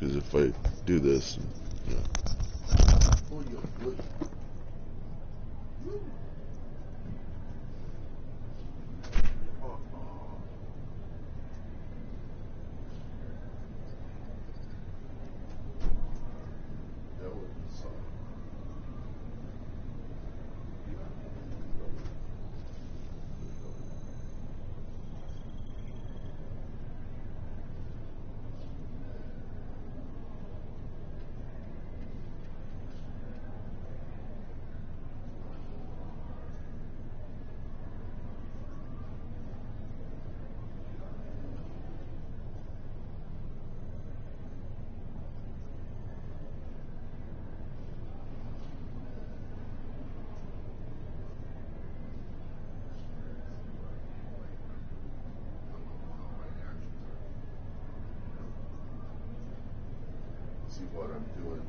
Because if I do this, yeah. See what I'm doing.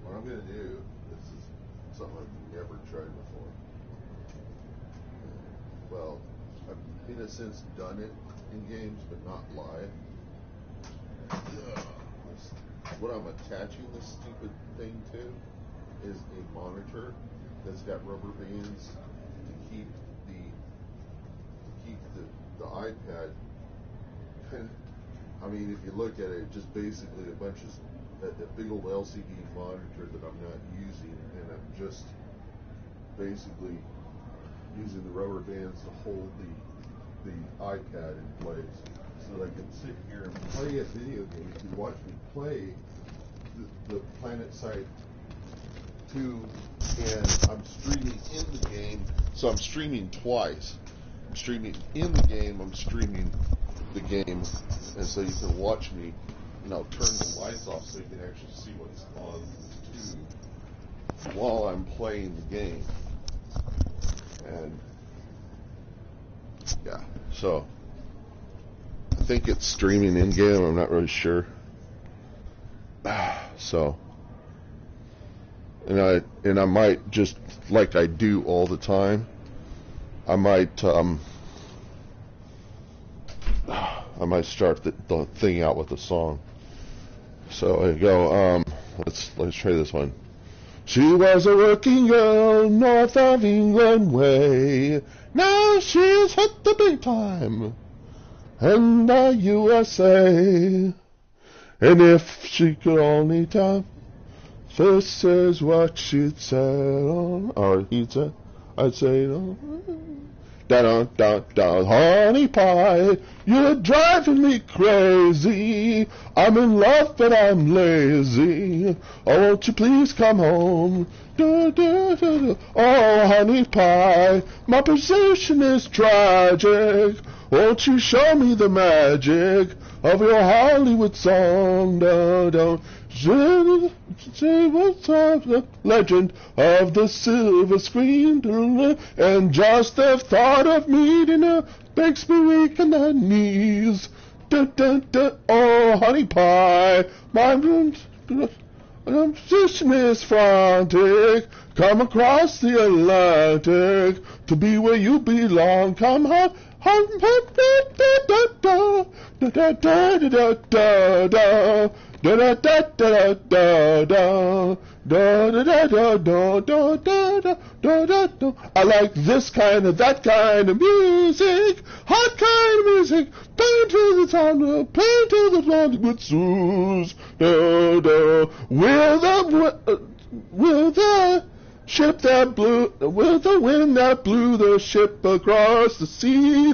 What I'm going to do, this is something I've never tried before. Well, I've in a sense done it in games, but not live. What I'm attaching this stupid thing to is a monitor that's got rubber bands to keep the iPad. I mean, if you look at it, just basically a bunch of a big old LCD monitor that I'm not using, and I'm just basically using the rubber bands to hold the iPad in place so that I can sit here and play a video game. You can watch me play the Planetside 2, and I'm streaming in the game, so I'm streaming twice. I'm streaming in the game, I'm streaming the game, and so you can watch me. And I'll turn the lights off so you can actually see what's on the tube while I'm playing the game. And yeah, so I think it's streaming in game. I'm not really sure. So, and I might, just like I do all the time, I might start the thing out with a song. So I go, let's try this one. She was a working girl north of England way. Now she's hit the big time in the USA. And if she could only tell, this is what she'd say, or he'd say, I'd say, no. da da da. Honey pie, you're driving me crazy. I'm in love but I'm lazy. Oh, won't you please come home? Da, da, da, da. Oh, honey pie, my position is tragic. Won't you show me the magic of your Hollywood song? Da, da. Say what's up, the legend of the silver screen, and just the thought of meeting her makes me weak in the knees. Da, da, da. Oh, honey pie, my position is frantic. Come across the Atlantic to be where you belong. Come on. Da da da da da da da da da. Da da da da da da da da da da da da da da da. I like this kind of, that kind of music, hot kind of music. Play to the sound of, play to the sound with Suze. Da da. Will the ship that blew, will the wind that blew the ship across the sea,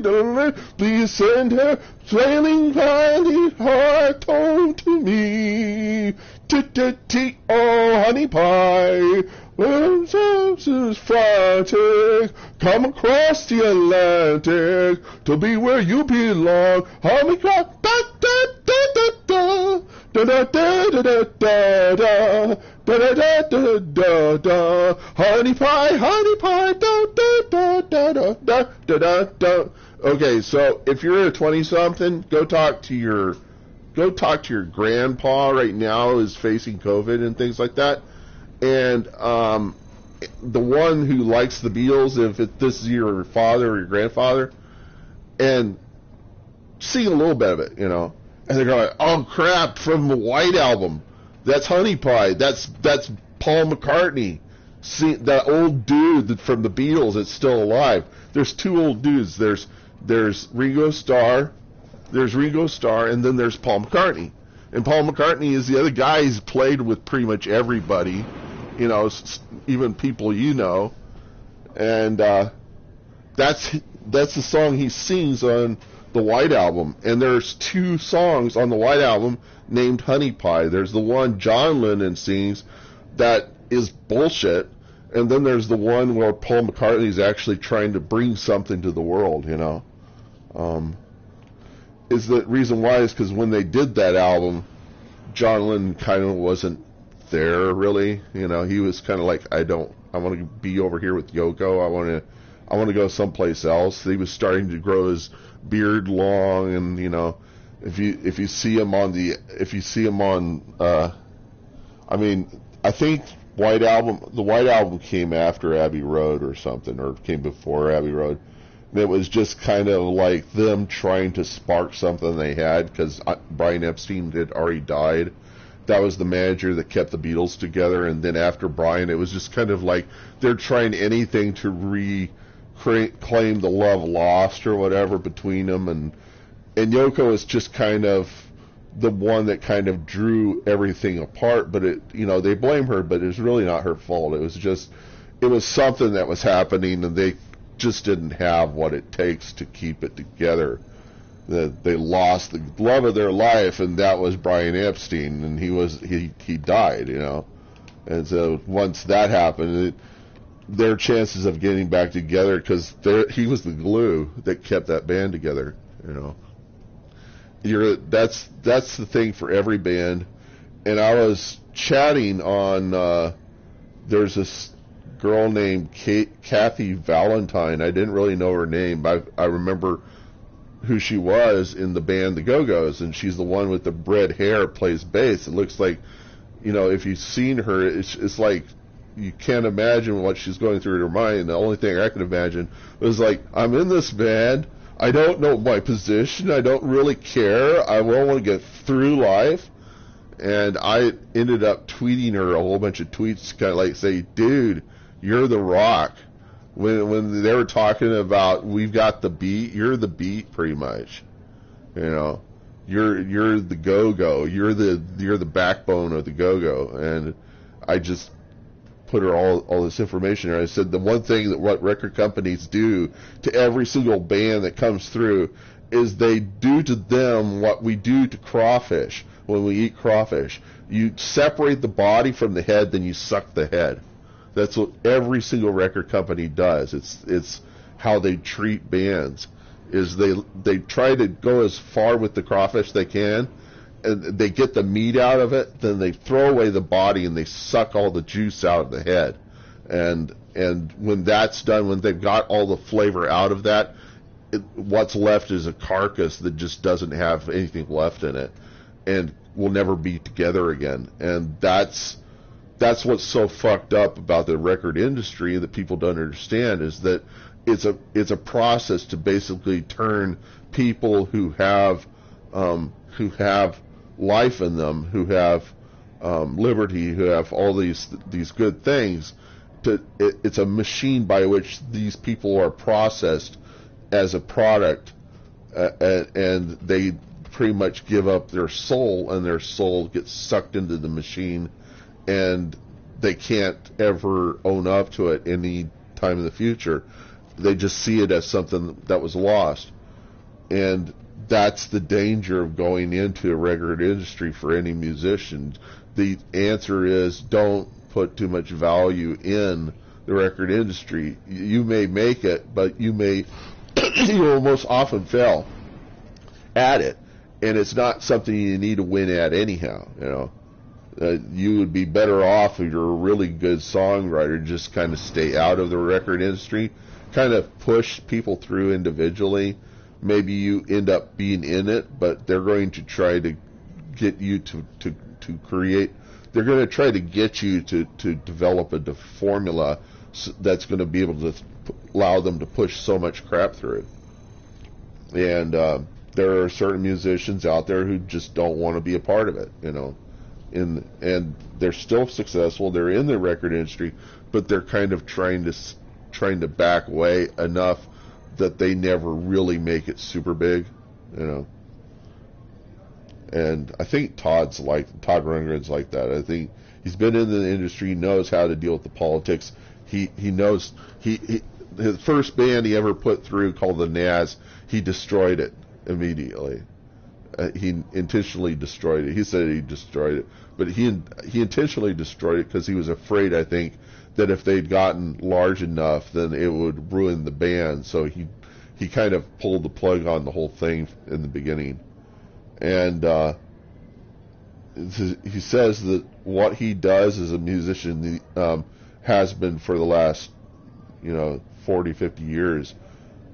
please send her sailing kindly heart home to me. T-t-t, oh, honey pie, is frantic, come across the Atlantic to be where you belong. Honey pie, da-da-da-da-da, da-da-da-da-da-da. Da da da da da da, honey pie, da da da da da da da da da. Okay, so if you're a 20-something, go talk to your grandpa right now is facing COVID and things like that, and the one who likes the Beatles, if this is your father or your grandfather, and sing a little bit of it, and they're going, oh crap, from the White Album. That's Honey Pie. That's Paul McCartney. See, that old dude from the Beatles that's still alive. There's two old dudes. There's Ringo Starr. And then there's Paul McCartney. And Paul McCartney is the other guy. He's played with pretty much everybody, even people And that's the song he sings on the White Album. And there's two songs on the White Album named Honey Pie. There's the one John Lennon sings that is bullshit, and then there's the one where Paul McCartney is actually trying to bring something to the world, Is the reason why is because when they did that album, John Lennon kind of wasn't there really, he was kind of like, I want to be over here with Yoko, I want to go someplace else. He was starting to grow his beard long, and if you see him on I think the White Album came after Abbey Road or something, or came before Abbey Road, and it was just kind of like them trying to spark something they had, because Brian Epstein had already died. That was the manager that kept the Beatles together, and then after Brian, it was just kind of like they're trying anything to reclaim the love lost or whatever between them, and Yoko is just kind of the one that kind of drew everything apart, but they blame her, but it was really not her fault. It was something that was happening, and they just didn't have what it takes to keep it together. They lost the love of their life, and that was Brian Epstein, and he died, And so once that happened, their chances of getting back together, because he was the glue that kept that band together, That's the thing for every band. And I was chatting on, there's this girl named Kathy Valentine. I didn't really know her name, but I remember who she was in the band The Go-Go's, and she's the one with the red hair, plays bass. It looks like, if you've seen her, it's like you can't imagine what she's going through in her mind. The only thing I can imagine was like, I'm in this band, I don't know my position, I don't really care, I want to get through life. And I ended up tweeting her a whole bunch of tweets, kind of like say, dude, you're the rock. When they were talking about we've got the beat, you're the beat pretty much. You're the go-go. You're the backbone of the go-go. And put all this information there. I said the one thing that what record companies do to every single band that comes through is they do to them what we do to crawfish when we eat crawfish. You separate the body from the head, then you suck the head. That's what every single record company does. It's how they treat bands. Is they try to go as far with the crawfish they can, and they get the meat out of it, then they throw away the body and they suck all the juice out of the head. And when that's done, when they've got all the flavor out of that, what's left is a carcass that just doesn't have anything left in it and will never be together again. And that's what's so fucked up about the record industry that people don't understand, is that it's a process to basically turn people who have life in them, who have liberty, who have all these good things. It's a machine by which these people are processed as a product, and they pretty much give up their soul, and their soul gets sucked into the machine, and they can't ever own up to it any time in the future. They just see it as something that was lost. And that's the danger of going into a record industry for any musician. The answer is don't put too much value in the record industry. You may make it, but you will most often fail at it. And it's not something you need to win at anyhow, you know. You would be better off if you're a really good songwriter, just kind of stay out of the record industry, kind of push people through individually. Maybe you end up being in it, but they're going to try to get you to create. They're going to try to get you to develop a formula that's going to be able to allow them to push so much crap through. And there are certain musicians out there who just don't want to be a part of it, you know. And they're still successful. They're in the record industry, but they're kind of trying to back away enough that they never really make it super big, you know. And I think Todd Rundgren's like that. I think he's been in the industry, knows how to deal with the politics. He knows his first band he ever put through, called the Naz, he destroyed it immediately. He intentionally destroyed it. He said he destroyed it, but he intentionally destroyed it because he was afraid, I think, that if they'd gotten large enough, then it would ruin the band. So he kind of pulled the plug on the whole thing in the beginning. And he says that what he does as a musician has been for the last 40, 50 years.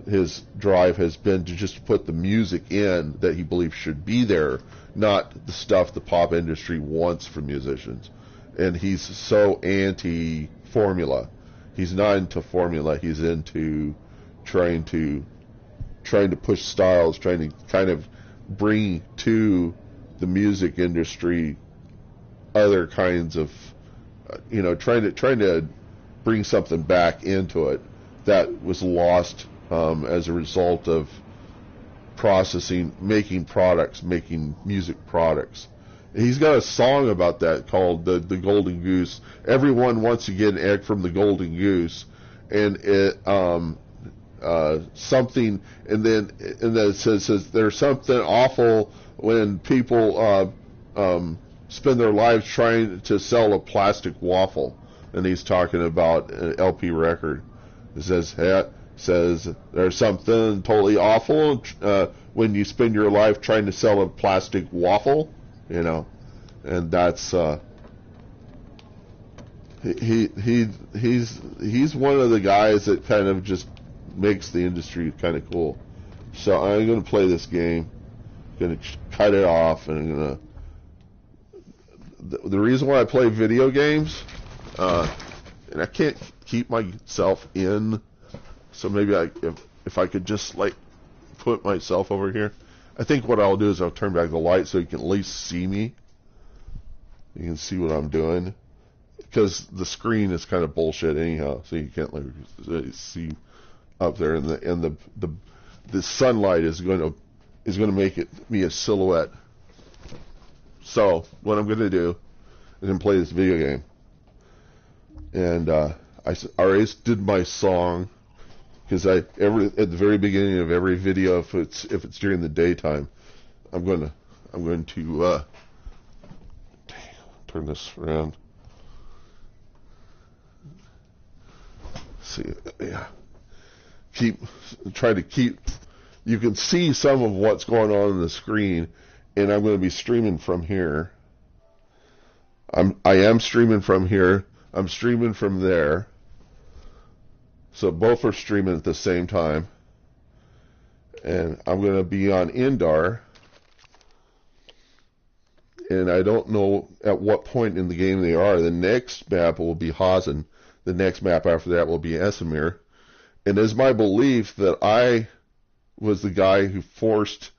His drive has been to just put the music in that he believes should be there, not the stuff the pop industry wants from musicians. And he's so anti-formula. He's not into formula. He's into trying to push styles, trying to kind of bring to the music industry other kinds of, trying to bring something back into it that was lost as a result of making music products. He's got a song about that called the Golden Goose. Everyone wants to get an egg from the Golden Goose, and it something, and then it says there's something awful when people spend their lives trying to sell a plastic waffle, and he's talking about an LP record. It says there's something totally awful when you spend your life trying to sell a plastic waffle, and that's he's one of the guys that kind of just makes the industry kind of cool. So I'm going to play this game, going to cut it off, and I'm going to. The reason why I play video games, and I can't keep myself in. So maybe if I could just put myself over here. I think what I'll do is I'll turn back the light so you can at least see me. You can see what I'm doing, because the screen is kind of bullshit anyhow, so you can't see up there, and the sunlight is going to make it be a silhouette. So what I'm going to do is play this video game. and I already did my song, because at the very beginning of every video, if it's during the daytime, I'm going to turn this around. See, yeah. Try to keep. You can see some of what's going on the screen, and I'm going to be streaming from here. I am streaming from here. I'm streaming from there. So both are streaming at the same time. And I'm going to be on Indar. And I don't know at what point in the game they are. The next map will be Hazen. The next map after that will be Esamir. And it's my belief that I was the guy who forced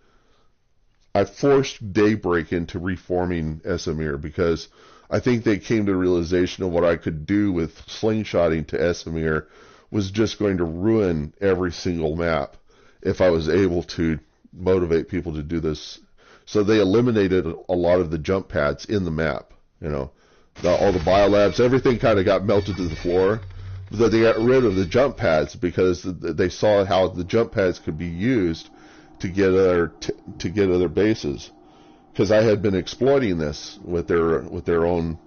Daybreak into reforming Esamir, because I think they came to the realization of what I could do with slingshotting to Esamir was just going to ruin every single map if I was able to motivate people to do this. So they eliminated a lot of the jump pads in the map. All the biolabs, everything kind of got melted to the floor. But they got rid of the jump pads because they saw how the jump pads could be used to get other bases. Because I had been exploiting this with their own,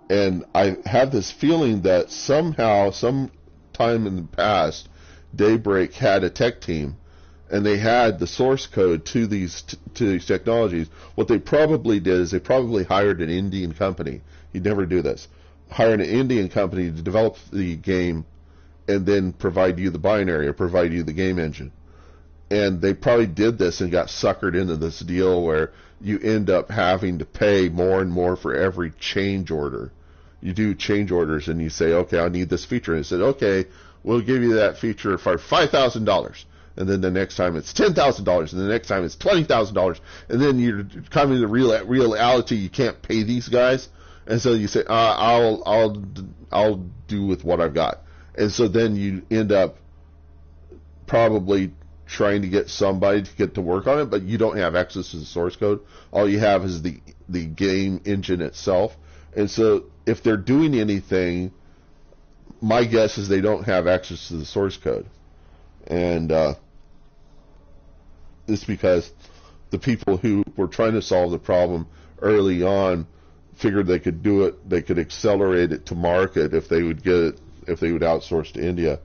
and I have this feeling that somehow, sometime in the past, Daybreak had a tech team, and they had the source code to these technologies. What they probably did is they probably hired an Indian company. You'd never do this. Hire an Indian company to develop the game and then provide you the binary or provide you the game engine. And they probably did this and got suckered into this deal where you end up having to pay more and more for every change order. You do change orders and you say, okay, I need this feature. And they said, okay, we'll give you that feature for $5,000. And then the next time it's $10,000. And the next time it's $20,000. And then you're coming to the reality you can't pay these guys. And so you say, I'll do with what I've got. And so then you end up probably trying to get somebody to get to work on it, but you don't have access to the source code. All you have is the game engine itself. And so if they're doing anything, my guess is they don't have access to the source code. And it's because the people who were trying to solve the problem early on figured they could do it, they could accelerate it to market if they would outsource to India.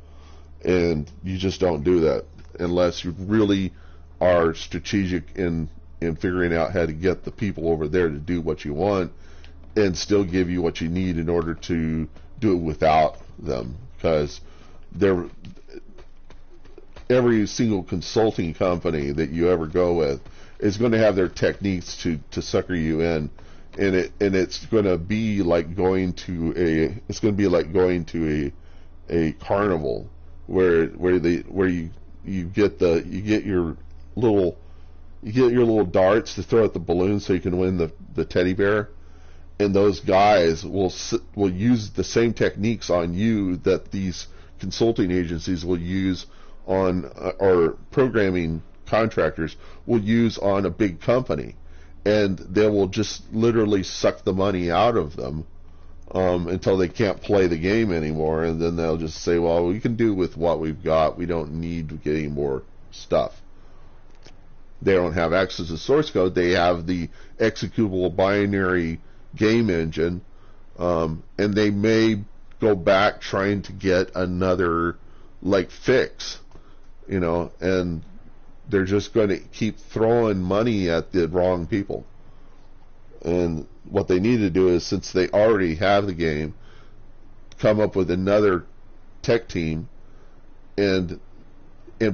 And you just don't do that unless you really are strategic in figuring out how to get the people over there to do what you want and still give you what you need in order to do it without them. Because every single consulting company that you ever go with is going to have their techniques to sucker you in. And it's going to be like going to a carnival where you get your little darts to throw at the balloon so you can win the teddy bear, and those guys will use the same techniques on you that these consulting agencies will use on or programming contractors will use on a big company. And they will just literally suck the money out of them until they can't play the game anymore. And then they'll just say, well, we can do with what we've got. We don't need to get any more stuff. They don't have access to source code. They have the executable binary game engine. And they may go back trying to get another fix, and they're just going to keep throwing money at the wrong people. And what they need to do is, since they already have the game, come up with another tech team and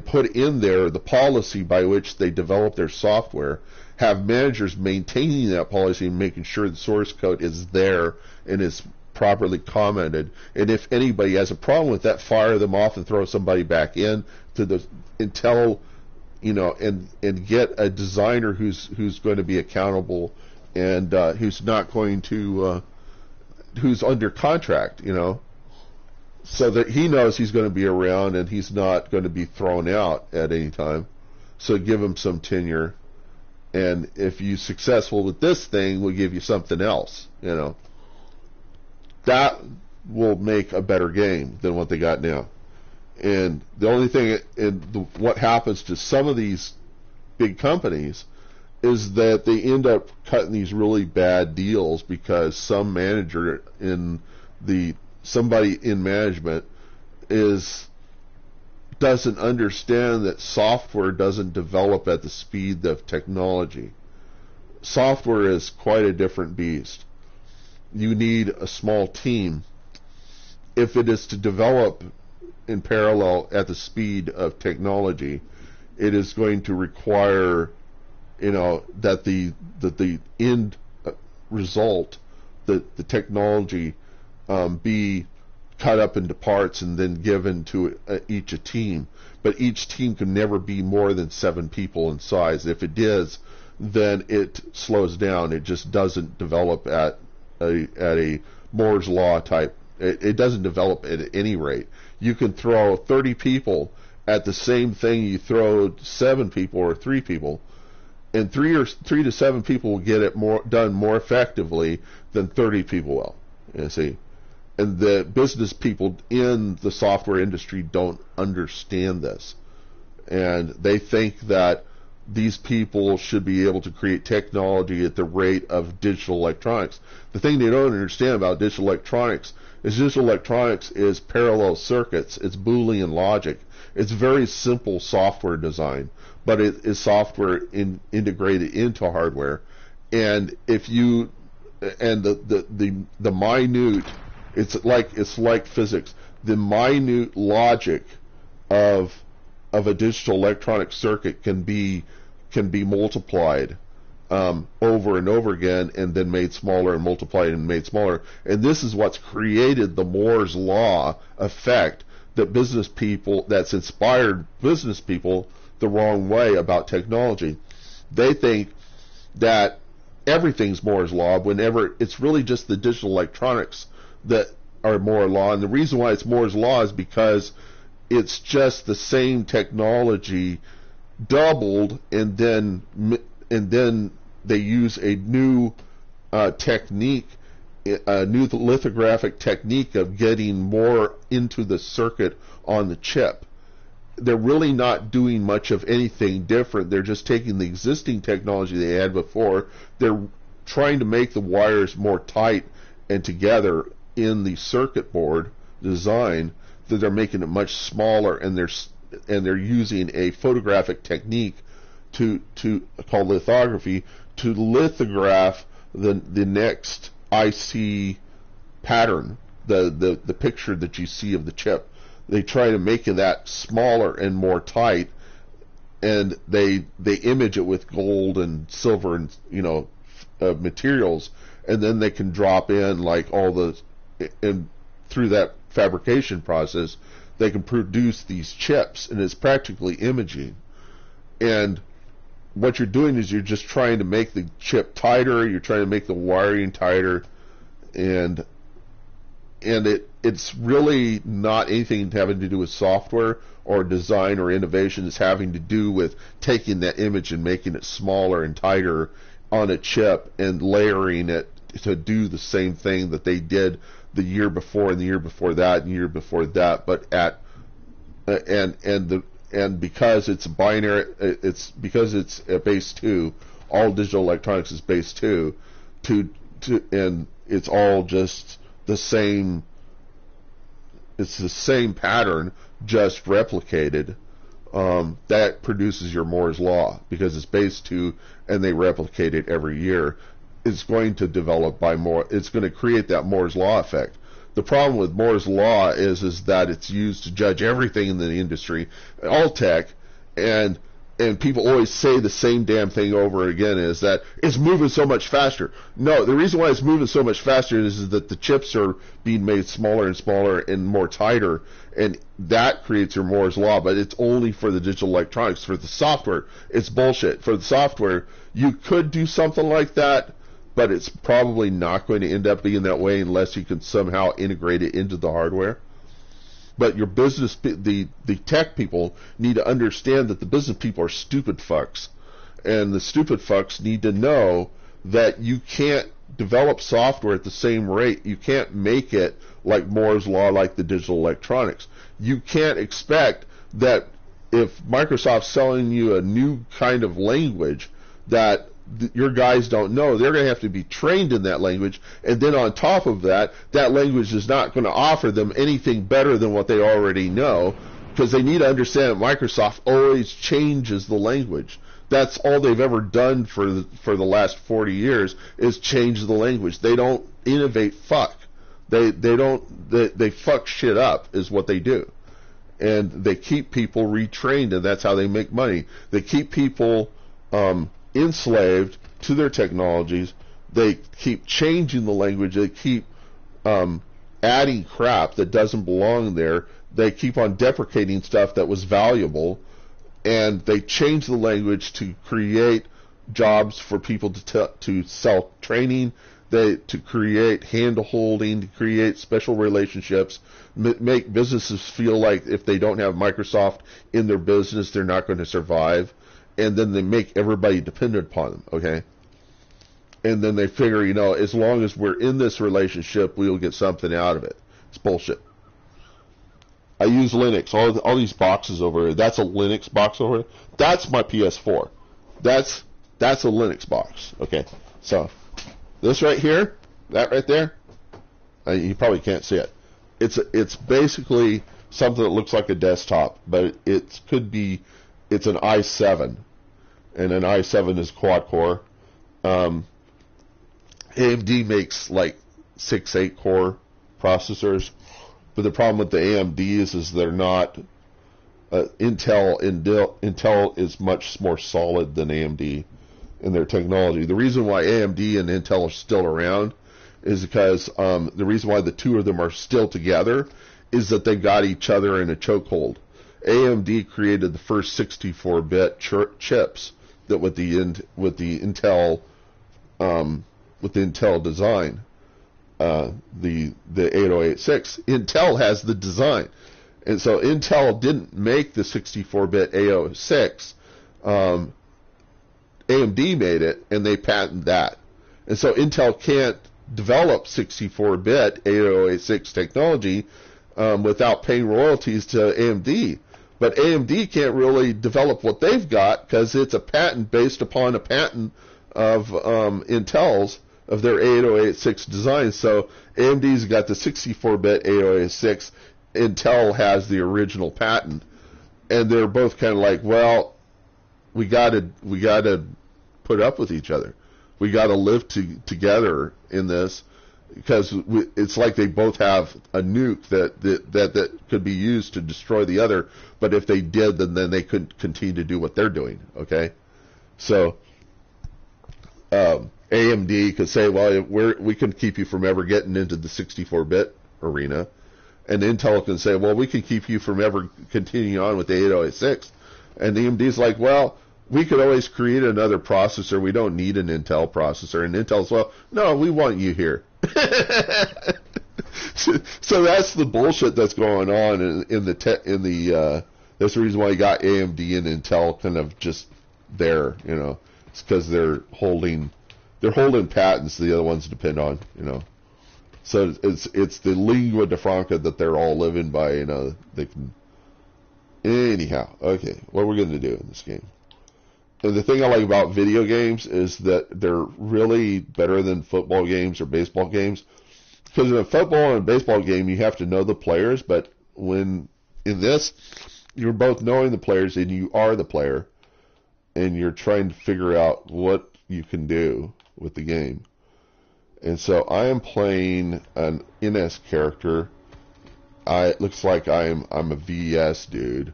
put in there the policy by which they develop their software, have managers maintaining that policy and making sure the source code is there and is properly commented. And if anybody has a problem with that, fire them off and throw somebody back in until and get a designer who's going to be accountable and who's not going to who's under contract, so that he knows he's going to be around and he's not going to be thrown out at any time. So give him some tenure, and if you're successful with this thing, we'll give you something else. That will make a better game than what they got now. And the only thing, what happens to some of these big companies is that they end up cutting these really bad deals because some manager somebody in management doesn't understand that software doesn't develop at the speed of technology. Software is quite a different beast. You need a small team. If it is to develop in parallel at the speed of technology, it is going to require, that the end result, the technology, be cut up into parts and then given to each a team. But each team can never be more than 7 people in size. If it is, then it slows down. It just doesn't develop at a Moore's law type. It doesn't develop at any rate. You can throw 30 people at the same thing you throw 7 people or 3 people, and 3 to 7 people will get it done more effectively than 30 people will. You see, and the business people in the software industry don't understand this, and they think that these people should be able to create technology at the rate of digital electronics. The thing they don't understand about digital electronics is parallel circuits. It's Boolean logic. It's very simple software design, but it is software integrated into hardware. And the minute, it's like physics. The minute logic of a digital electronic circuit can be multiplied over and over again, and then made smaller and multiplied and made smaller. And this is what's created the Moore's law effect that's inspired business people the wrong way about technology. They think that everything's Moore's law, whenever it's really just the digital electronics that are Moore's law. And the reason why it's Moore's law is because it's just the same technology doubled, and then they use a new technique, a new lithographic technique of getting more into the circuit on the chip. They're really not doing much of anything different. They're just taking the existing technology they had before. They're trying to make the wires more tight and together in the circuit board design, that they're making it much smaller, and they're using a photographic technique called lithography to lithograph the next IC pattern, the picture that you see of the chip. They try to make that smaller and more tight, and they image it with gold and silver and materials, and then they can drop in and through that fabrication process they can produce these chips, and it's practically imaging. And what you're doing is you're just trying to make the chip tighter, you're trying to make the wiring tighter, and it's really not anything having to do with software or design or innovation. It's having to do with taking that image and making it smaller and tighter on a chip and layering it to do the same thing that they did the year before and the year before that and the year before that, but because it's binary, because it's base 2, all digital electronics is base 2, and it's all just the same. It's the same pattern, just replicated. That produces your Moore's law, because it's base 2 and they replicate it every year. It's going to develop by more. It's going to create that Moore's law effect. The problem with Moore's law is that it's used to judge everything in the industry, all tech, and people always say the same damn thing over again, is that it's moving so much faster. No, the reason why it's moving so much faster is that the chips are being made smaller and smaller and more tighter, and that creates your Moore's law, but it's only for the digital electronics. For the software, it's bullshit. For the software, you could do something like that, but it's probably not going to end up being that way unless you can somehow integrate it into the hardware. But your business, the tech people need to understand that the business people are stupid fucks, and the stupid fucks need to know that you can't develop software at the same rate. You can't make it like Moore's Law, like the digital electronics. You can't expect that if Microsoft's selling you a new kind of language that your guys don't know, they're going to have to be trained in that language, and then on top of that, that language is not going to offer them anything better than what they already know, because they need to understand that Microsoft always changes the language. That's all they've ever done for the last 40 years is change the language. They don't innovate fuck. They fuck shit up is what they do. And they keep people retrained, and that's how they make money. They keep people enslaved to their technologies. They keep changing the language. They keep adding crap that doesn't belong there. They keep on deprecating stuff that was valuable, and they change the language to create jobs for people to sell training, to create hand-holding, to create special relationships, make businesses feel like if they don't have Microsoft in their business, they're not going to survive, and then they make everybody dependent upon them, okay? And then they figure, as long as we're in this relationship, we'll get something out of it. It's bullshit. I use Linux. All these boxes over here. That's a Linux box over here. That's my PS4. That's a Linux box. Okay. So this right here, that right there, you probably can't see it. It's basically something that looks like a desktop, but it's an i7, and an i7 is quad core. AMD makes like 6-8 core processors. But the problem with the AMDs is they're not. Intel is much more solid than AMD in their technology. The reason why AMD and Intel are still around is because the reason why the two of them are still together is that they got each other in a chokehold. AMD created the first 64-bit chips that with the Intel design. The 8086, Intel has the design, and so Intel didn't make the 64-bit A06. AMD made it, and they patented that, and so Intel can't develop 64-bit 8086 technology without paying royalties to AMD. But AMD can't really develop what they've got because it's a patent based upon a patent of Intel's, of their 8086 design. So AMD's got the 64-bit 8086, Intel has the original patent, and they're both kind of like, well, we got to put up with each other. We got to live together in this, because it's like they both have a nuke that could be used to destroy the other, but if they did, then they couldn't continue to do what they're doing, okay? So AMD could say, well, we can keep you from ever getting into the 64-bit arena, and Intel can say, well, we can keep you from ever continuing on with the 8086, and AMD's like, well, we could always create another processor. We don't need an Intel processor, and Intel's, well, no, we want you here. So that's the bullshit that's going on that's the reason why you got AMD and Intel kind of just there, It's because they're holding patents the other ones depend on, So it's the lingua de franca that they're all living by, they can. Anyhow, okay, what we're going to do in this game. And the thing I like about video games is that they're really better than football games or baseball games. Because in a football and a baseball game, you have to know the players, but when in this, you're both knowing the players and you are the player, and you're trying to figure out what you can do with the game. And so I am playing an NS character. It looks like I'm a VS dude.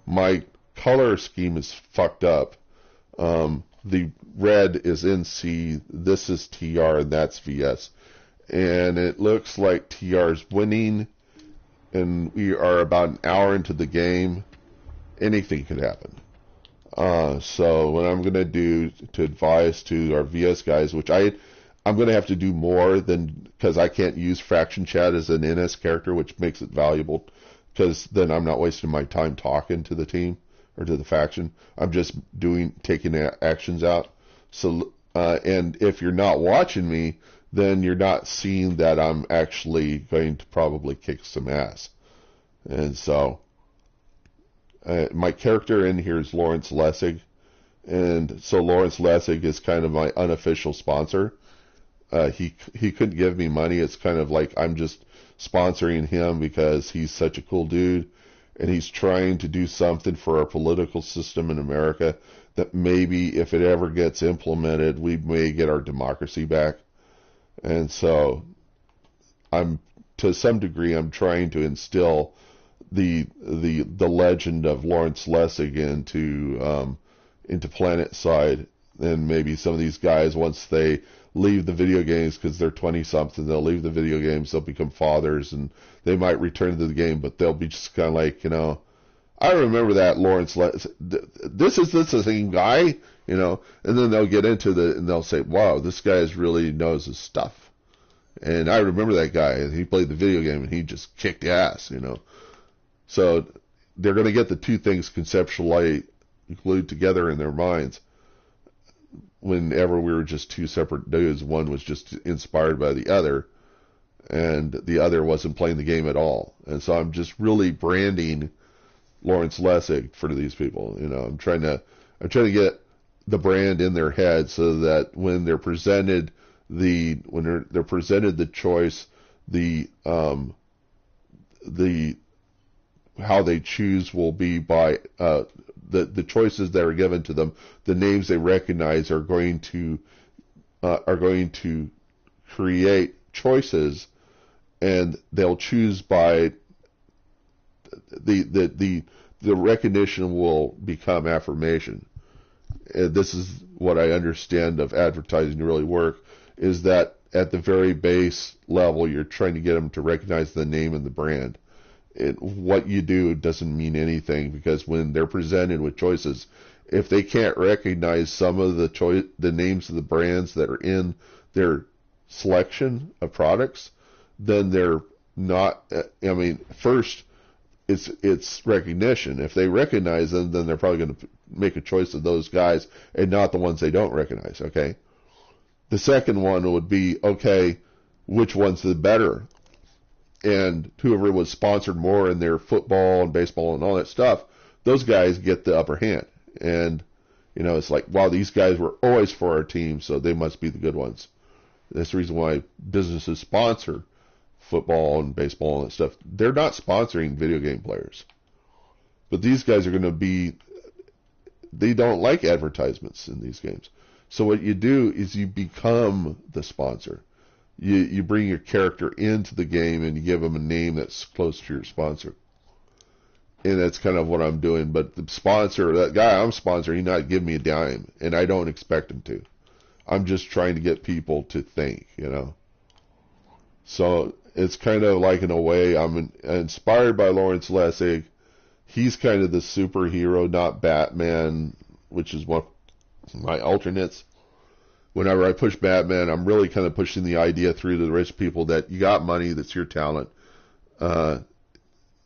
My color scheme is fucked up. The red is NC, this is TR, and that's VS. And it looks like TR is winning, and we are about an hour into the game. Anything could happen. So what I'm going to do to advise to our VS guys, which I'm going to have to do more than, because I can't use Fraction Chat as an NS character, which makes it valuable, because then I'm not wasting my time talking to the team or to the faction. I'm just taking actions out. So And if you're not watching me, then you're not seeing that I'm actually going to probably kick some ass. And so, my character in here is Lawrence Lessig. And so Lawrence Lessig is kind of my unofficial sponsor. He couldn't give me money. It's kind of like I'm just sponsoring him because he's such a cool dude. And he's trying to do something for our political system in America that maybe if it ever gets implemented, we may get our democracy back. And so to some degree, I'm trying to instill the legend of Lawrence Lessig into Planetside. And maybe some of these guys, once they leave the video games, because they're 20-something, they'll leave the video games, they'll become fathers, and they might return to the game, but they'll be just kind of like, I remember that Lawrence Lessig, this is the same guy, and then they'll get into and they'll say, wow, this guy really knows his stuff. And I remember that guy, and he played the video game, and he just kicked ass, So they're going to get the two things conceptually glued together in their minds. Whenever we were just two separate dudes, one was just inspired by the other, and the other wasn't playing the game at all. And so I'm just really branding Lawrence Lessig for these people. I'm trying to get the brand in their head so that when they're presented they're presented the choice, how they choose will be by the choices that are given to them. The names they recognize are going to create choices, and they'll choose by the recognition will become affirmation. And this is what I understand of advertising to really work, is that at the very base level, you're trying to get them to recognize the name and the brand. What you do doesn't mean anything, because when they're presented with choices, if they can't recognize some of the names of the brands that are in their selection of products, then they're not. First, it's recognition. If they recognize them, then they're probably going to make a choice of those guys and not the ones they don't recognize. Okay. The second one would be, okay, which one's the better? And whoever was sponsored more in their football and baseball and all that stuff, those guys get the upper hand. And, it's like, wow, these guys were always for our team, so they must be the good ones. That's the reason why businesses sponsor football and baseball and that stuff. They're not sponsoring video game players. But these guys are going to be, they don't like advertisements in these games. So what you do is you become the sponsor. You bring your character into the game and you give them a name that's close to your sponsor. And that's kind of what I'm doing. But the sponsor, that guy I'm sponsoring, he's not giving me a dime. And I don't expect him to. I'm just trying to get people to think, So it's kind of like, in a way, I'm inspired by Lawrence Lessig. He's kind of the superhero, not Batman, which is one of my alternates. Whenever I push Batman, I'm really kind of pushing the idea through to the rich people that you got money, that's your talent.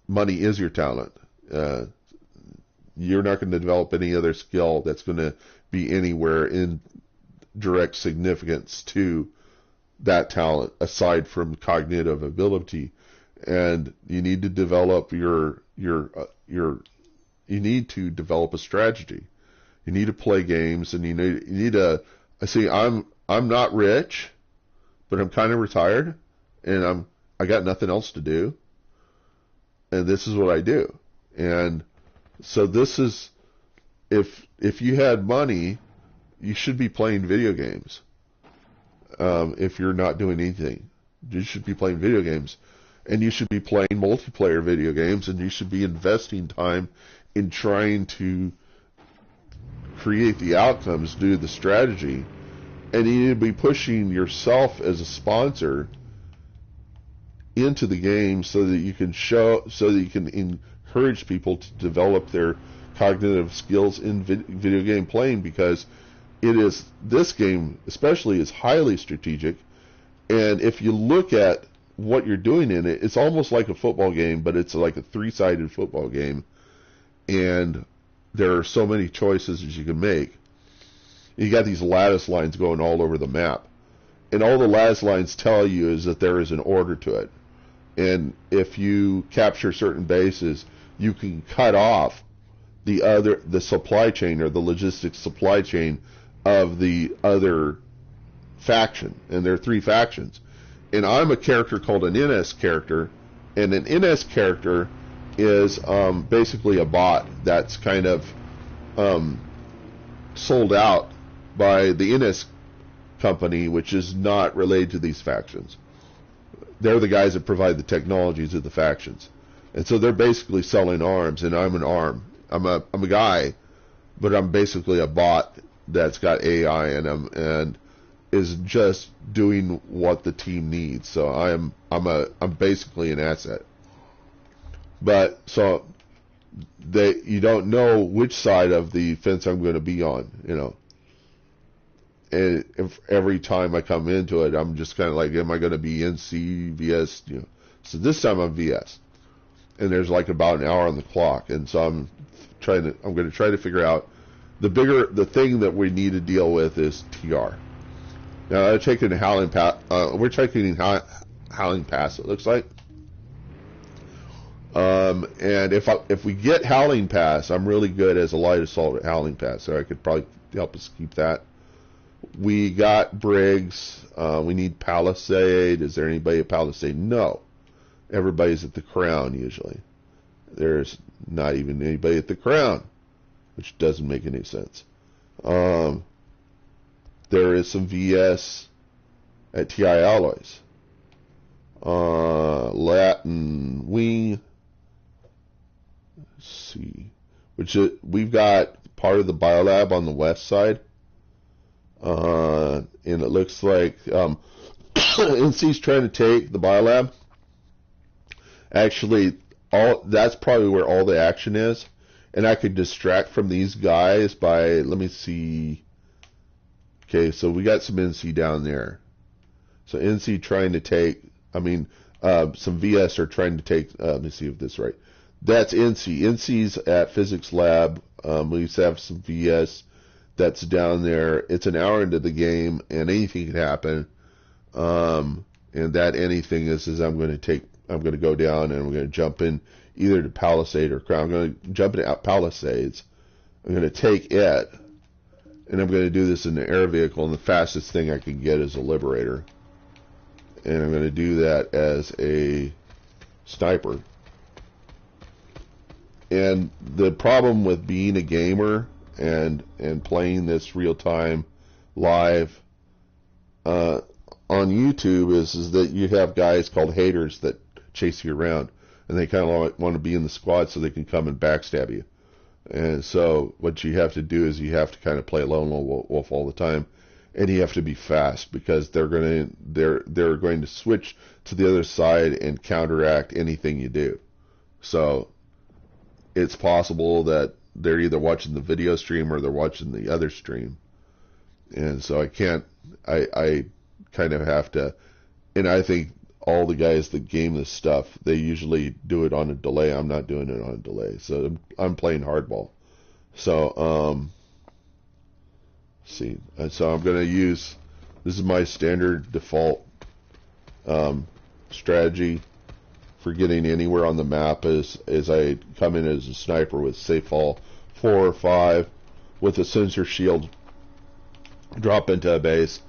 Money is your talent. You're not going to develop any other skill that's going to be anywhere in direct significance to that talent aside from cognitive ability. And you need to develop you need to develop a strategy. You need to play games, and you need to. I see. I'm not rich, but I'm kind of retired, and I got nothing else to do, and this is what I do. And so this is, if you had money, you should be playing video games. If you're not doing anything, you should be playing video games, and you should be playing multiplayer video games, and you should be investing time in trying to create the outcomes, do the strategy, and you need to be pushing yourself as a sponsor into the game so that you can encourage people to develop their cognitive skills in video game playing, because this game especially is highly strategic. And if you look at what you're doing in it, it's almost like a football game, but it's like a three-sided football game, and there are so many choices that you can make. You got these lattice lines going all over the map. And all the lattice lines tell you is that there is an order to it. And if you capture certain bases, you can cut off the supply chain or the logistics supply chain of the other faction. And there are 3 factions. And I'm a character called an NS character, and an NS character is basically a bot that's kind of sold out by the NS company, which is not related to these factions. They're the guys that provide the technologies of the factions, and so they're basically selling arms, and I'm an arm. I'm a guy, but I'm basically a bot that's got AI in him and is just doing what the team needs. So I'm basically an asset. But so you don't know which side of the fence I'm going to be on, you know. And if every time I come into it, I'm just kind of like, am I going to be NC, VS, you know? So this time I'm VS, and there's like about an hour on the clock, and so I'm going to try to figure out the thing that we need to deal with is TR. Now I'm taking Howling Pass. We're taking Howling Pass. It looks like. And if we get Howling Pass, I'm really good as a light assault at Howling Pass, so I could probably help us keep that. We got Briggs. We need Palisade. Is there anybody at Palisade? No. Everybody's at the Crown usually. There's not even anybody at the Crown, which doesn't make any sense. There is some VS at TI Alloys. Latin Wing. Let's see. We've got part of the Biolab on the west side. And it looks like NC's trying to take the Biolab. Actually, that's probably where all the action is. And I could distract from these guys by, let me see. Okay, so we got some NC down there. So NC trying to take, some VS are trying to take, let me see if this is right. That's NC. NC's at Physics Lab. We used to have some VS that's down there. It's an hour into the game, and anything can happen. And that anything is I'm going to go down and I'm going to jump in either to Palisade or Crown. I'm going to jump into Palisades. I'm going to take it, and I'm going to do this in the air vehicle, and the fastest thing I can get is a Liberator. And I'm going to do that as a sniper. And the problem with being a gamer and playing this real-time live on YouTube is that you have guys called haters that chase you around, and they kind of want to be in the squad so they can come and backstab you. And so what you have to do is you have to kind of play lone wolf all the time, and you have to be fast because they're going to switch to the other side and counteract anything you do. So it's possible that they're either watching the video stream or they're watching the other stream. And so I kind of have to, and I think all the guys that game this stuff, they usually do it on a delay. I'm not doing it on a delay. So I'm playing hardball. So, see. And so I'm going to use, this is my standard default strategy for getting anywhere on the map is I come in as a sniper with safe fall 4 or 5 with a sensor shield, drop into a base.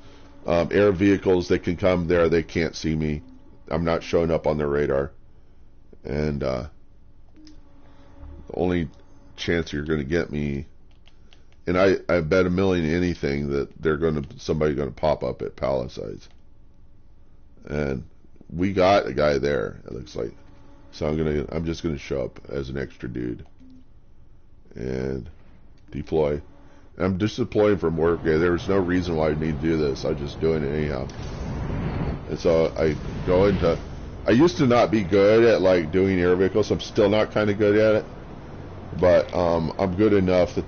Air vehicles, they can come there, they can't see me. I'm not showing up on their radar. And the only chance you're going to get me, and I bet $1 million anything that somebody's going to pop up at Palisades. And we got a guy there, it looks like. So I'm just gonna show up as an extra dude and deploy. And I'm just deploying from work. Okay, there was no reason why I need to do this. I'm just doing it anyhow. And so I go into. I used to not be good at like doing air vehicles. I'm still not kind of good at it, but I'm good enough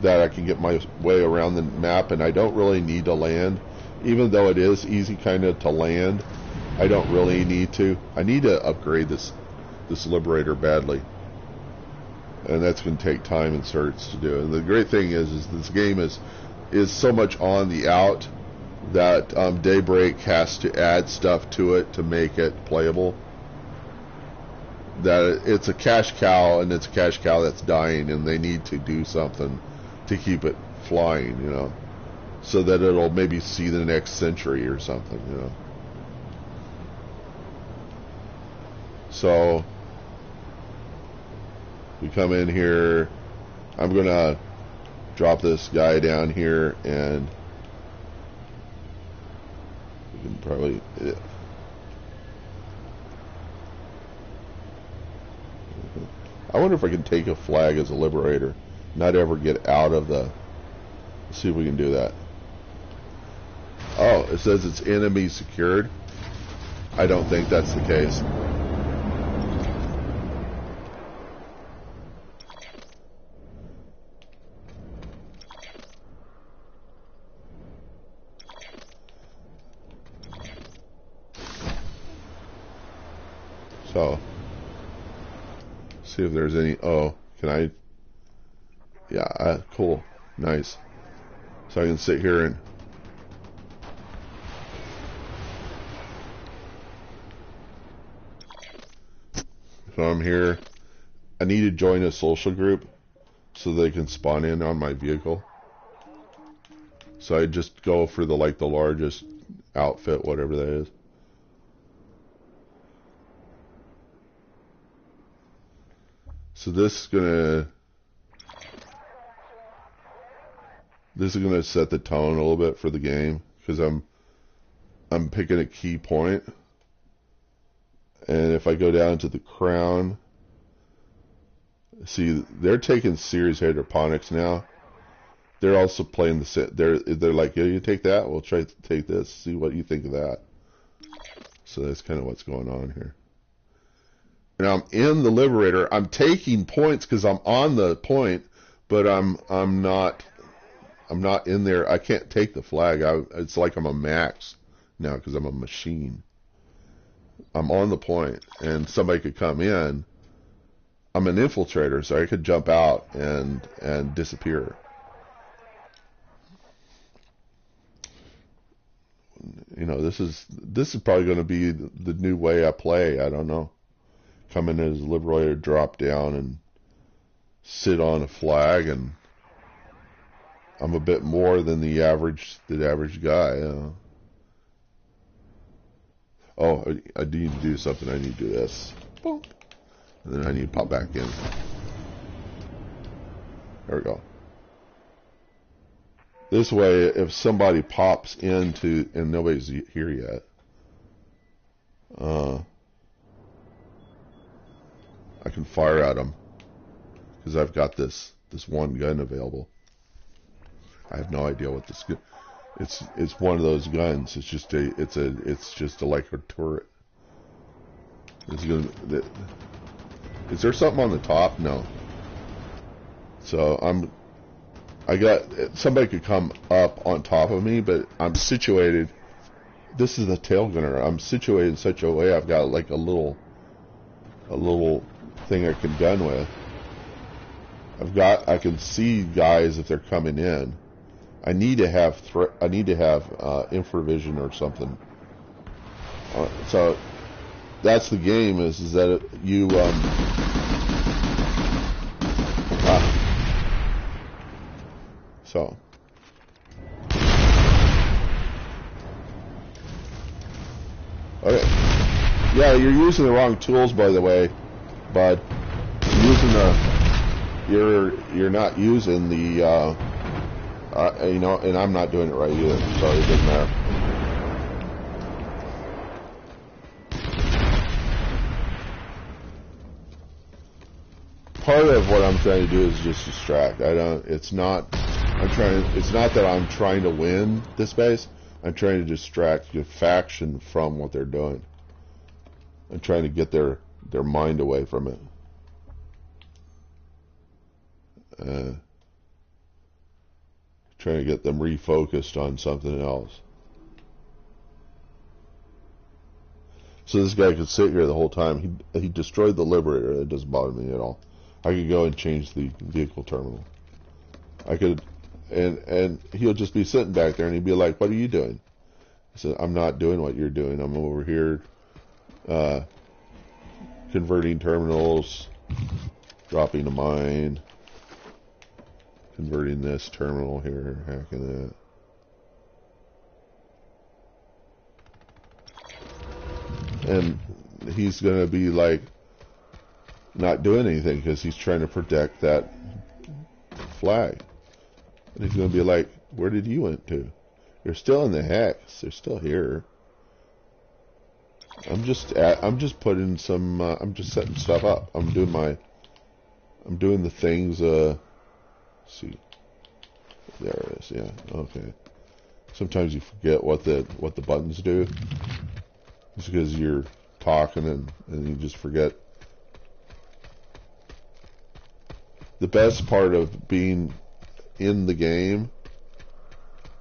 that I can get my way around the map, and I don't really need to land, even though it is easy kind of to land. I don't really need to. I need to upgrade this Liberator badly, and that's going to take time and certs to do. And the great thing is this game is is so much on the out that Daybreak has to add stuff to it to make it playable. That it's a cash cow, and it's a cash cow that's dying, and they need to do something to keep it flying, you know, so that it'll maybe see the next century or something, you know. So we come in here. I'm gonna drop this guy down here, and we can probably. I wonder if I can take a flag as a liberator, not ever get out of the. Let's see if we can do that. Oh, it says it's enemy secured. I don't think that's the case. So, see if there's any. Oh, can I? Yeah, cool, nice. So I can sit here and. So I'm here. I need to join a social group so they can spawn in on my vehicle. So I just go for the the largest outfit, whatever that is. So this is gonna set the tone a little bit for the game, because I'm picking a key point, and if I go down to the crown, see they're taking serious hydroponics now. They're also playing the set. They're like, yeah, you take that. We'll try to take this. See what you think of that. So that's kind of what's going on here. And I'm in the Liberator. I'm taking points because I'm on the point, but I'm not in there. I can't take the flag. It's like I'm a max now because I'm a machine. I'm on the point, and somebody could come in. I'm an infiltrator, so I could jump out and disappear. You know, this is probably going to be the new way I play. I don't know. Come in as a Liberator, drop down, and sit on a flag, and I'm a bit more than the average guy. Oh, I need to do something. I need to do this. Boom. And then I need to pop back in. There we go. This way, if somebody pops into, and nobody's here yet, I can fire at them because I've got this one gun available. I have no idea what this gun. It's one of those guns. It's just like a turret. Is there something on the top? No. So somebody could come up on top of me, but I'm situated. This is a tail gunner. I'm situated in such a way I've got like a little thing I can gun with. I can see guys if they're coming in. I need to have infravision or something. So that's the game. Is that you so. Okay. Yeah, you're using the wrong tools, by the way, bud. You're not using the you know, and I'm not doing it right either, so it doesn't matter. Part of what I'm trying to do is just distract. It's not that I'm trying to win this base. I'm trying to distract the faction from what they're doing. I'm trying to get their mind away from it. Trying to get them refocused on something else. So this guy could sit here the whole time. He destroyed the Liberator. That doesn't bother me at all. I could go and change the vehicle terminal. I could, And he'll just be sitting back there, and he'd be like, "What are you doing?" I said, "I'm not doing what you're doing. I'm over here converting terminals, dropping a mine, converting this terminal here, hacking that." And he's going to be like not doing anything because he's trying to protect that flag. And he's going to be like, "Where did you went to? You're still in the hex. They're still here. I'm just putting some. I'm just setting stuff up. I'm doing the things. See, there it is. Yeah. Okay. Sometimes you forget what the buttons do. It's because you're talking and you just forget. The best part of being in the game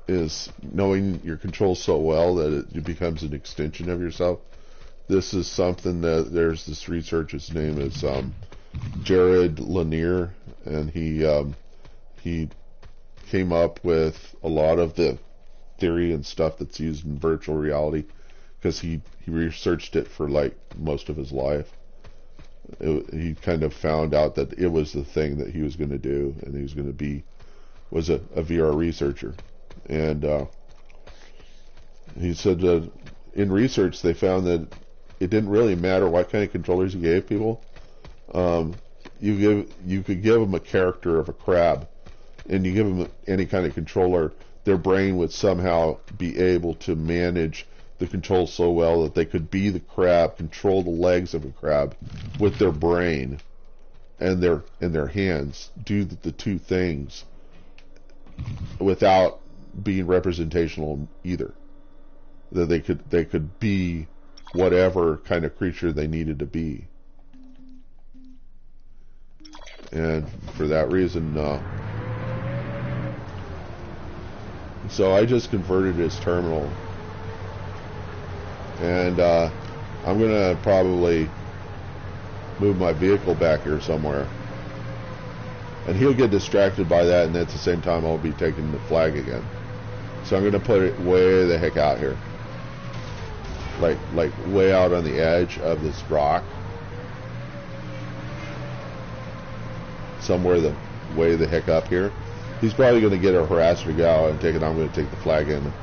is knowing your controls so well that it becomes an extension of yourself. This is something that there's this researcher. His name is Jared Lanier, and he came up with a lot of the theory and stuff that's used in virtual reality because he researched it for like most of his life. He kind of found out that it was the thing that he was going to do, and he was going to was a VR researcher. And he said that in research they found that it didn't really matter what kind of controllers you gave people. You could give them a character of a crab, and you give them any kind of controller, their brain would somehow be able to manage the controls so well that they could be the crab, control the legs of a crab with their brain and their hands, do the two things without being representational either. That they could be whatever kind of creature they needed to be. And for that reason, so I just converted his terminal. And I'm going to probably move my vehicle back here somewhere. And he'll get distracted by that, and at the same time I'll be taking the flag again. So I'm going to put it way the heck out here. Like way out on the edge of this rock. Somewhere way the heck up here. He's probably going to get a harasser gal and take it. I'm going to take the flag in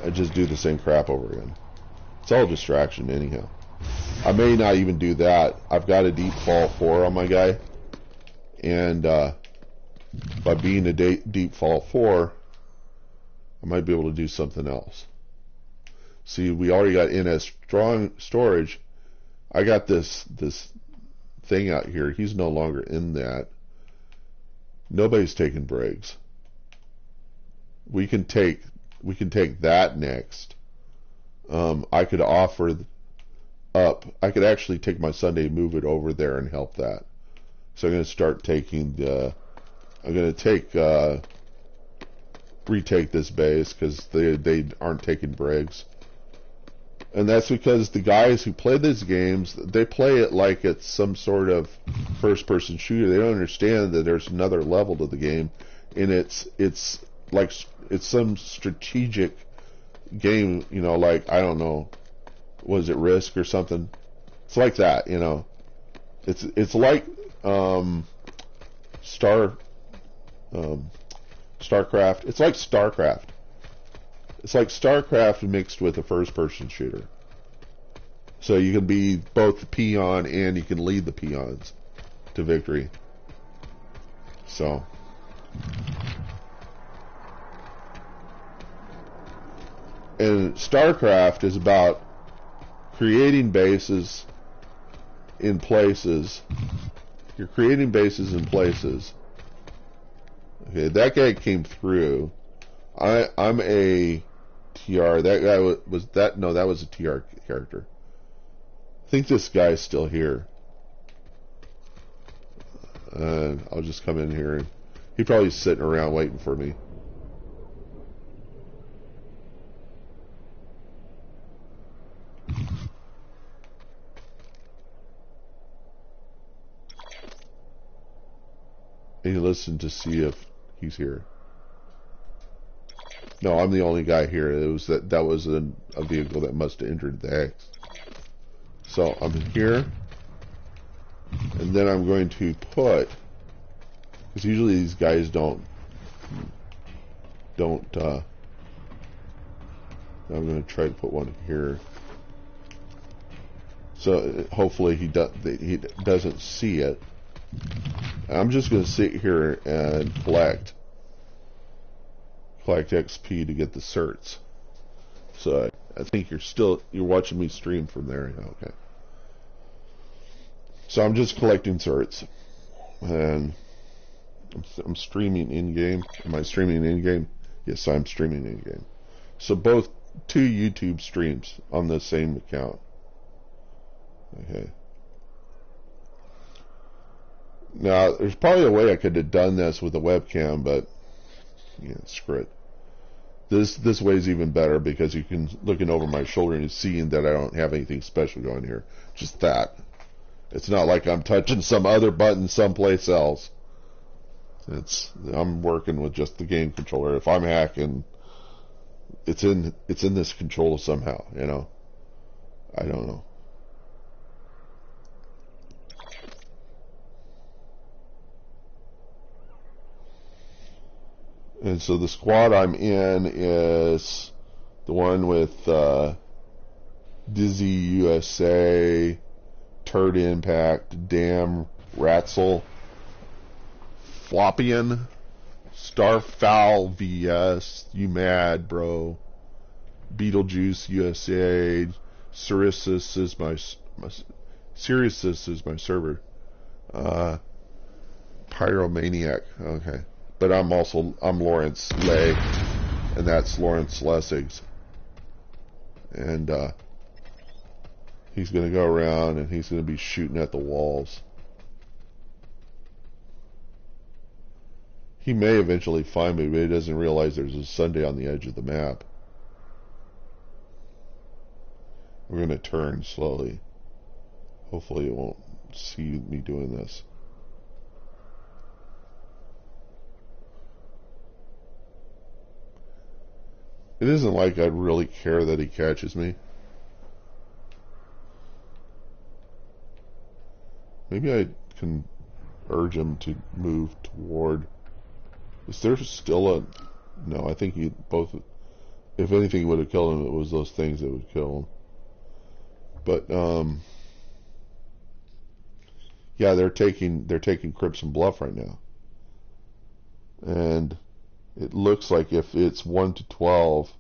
and just do the same crap over again. It's all distraction anyhow. I may not even do that. I've got a default 4 on my guy, and by being a default 4, I might be able to do something else. See, we already got in as strong storage. I got this thing out here. He's no longer in that. Nobody's taking breaks. We can take that next. I could offer up. I could actually take my Sunday, move it over there, and help that. So I'm going to start taking I'm going to retake this base because they aren't taking breaks. And that's because the guys who play these games, they play it like it's some sort of first-person shooter. They don't understand that there's another level to the game, and it's like it's some strategic game. You know, like I don't know, was it Risk or something? It's like that. You know, it's like StarCraft. It's like StarCraft. It's like StarCraft mixed with a first-person shooter. So you can be both the peon and you can lead the peons to victory. So. And StarCraft is about creating bases in places. You're creating bases in places. Okay, that guy came through. I'm a TR. That guy was that. No, that was a TR character. I think this guy's still here. I'll just come in here, and he's probably sitting around waiting for me. And you listen to see if he's here. No, I'm the only guy here. It was that was a vehicle that must have entered the X. So I'm here, and then I'm going to put, because usually these guys don't. I'm going to try to put one here. So hopefully he doesn't see it. I'm just going to sit here and collect XP to get the certs. So I think you're watching me stream from there. Okay. So I'm just collecting certs, and I'm streaming in game. Am I streaming in game? Yes, I'm streaming in game. So both 2 YouTube streams on the same account. Okay. Now, there's probably a way I could have done this with a webcam, but yeah, screw it. This way is even better because you can looking over my shoulder and seeing that I don't have anything special going here. Just that. It's not like I'm touching some other button someplace else. I'm working with just the game controller. If I'm hacking, it's in this controller somehow, you know. I don't know. And so the squad I'm in is the one with Dizzy USA, Turd Impact, Damn, Ratzel, Floppian, Starfowl VS, You Mad Bro, Beetlejuice USA, Sirius is my server, Pyromaniac. Okay, but I'm Lawrence Lay, and that's Lawrence Lessigs, and he's going to go around and he's going to be shooting at the walls. He may eventually find me, but he doesn't realize there's a Sunday on the edge of the map. We're going to turn slowly. Hopefully it won't see me doing this. It isn't like I really care that he catches me. Maybe I can urge him to move toward. Is there still a... No, I think he both... If anything would have killed him, it was those things that would kill him. But, yeah, they're taking Crimson Bluff right now. And it looks like if it's 1 to 12,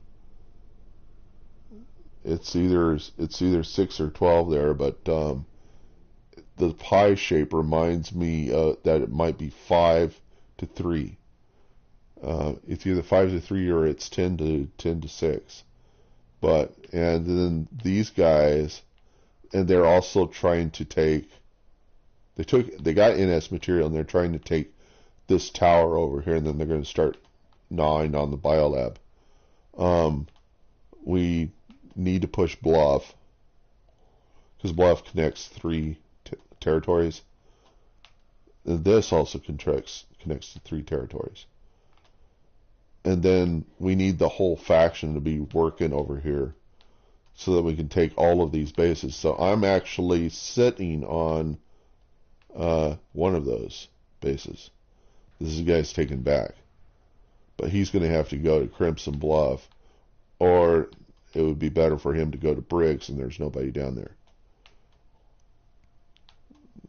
it's either 6 or 12 there, but the pie shape reminds me that it might be 5 to 3. It's either 5 to 3 or it's 10 to 6. But, and then these guys, and they're also trying to take, they got NS material and they're trying to take this tower over here, and then they're going to start gnawing on the biolab. We need to push Bluff, because Bluff connects 3 territories. And this also connects to 3 territories. And then we need the whole faction to be working over here so that we can take all of these bases. So I'm actually sitting on one of those bases. This is the guy's taken back. But he's going to have to go to Crimson Bluff, or it would be better for him to go to Briggs, and there's nobody down there.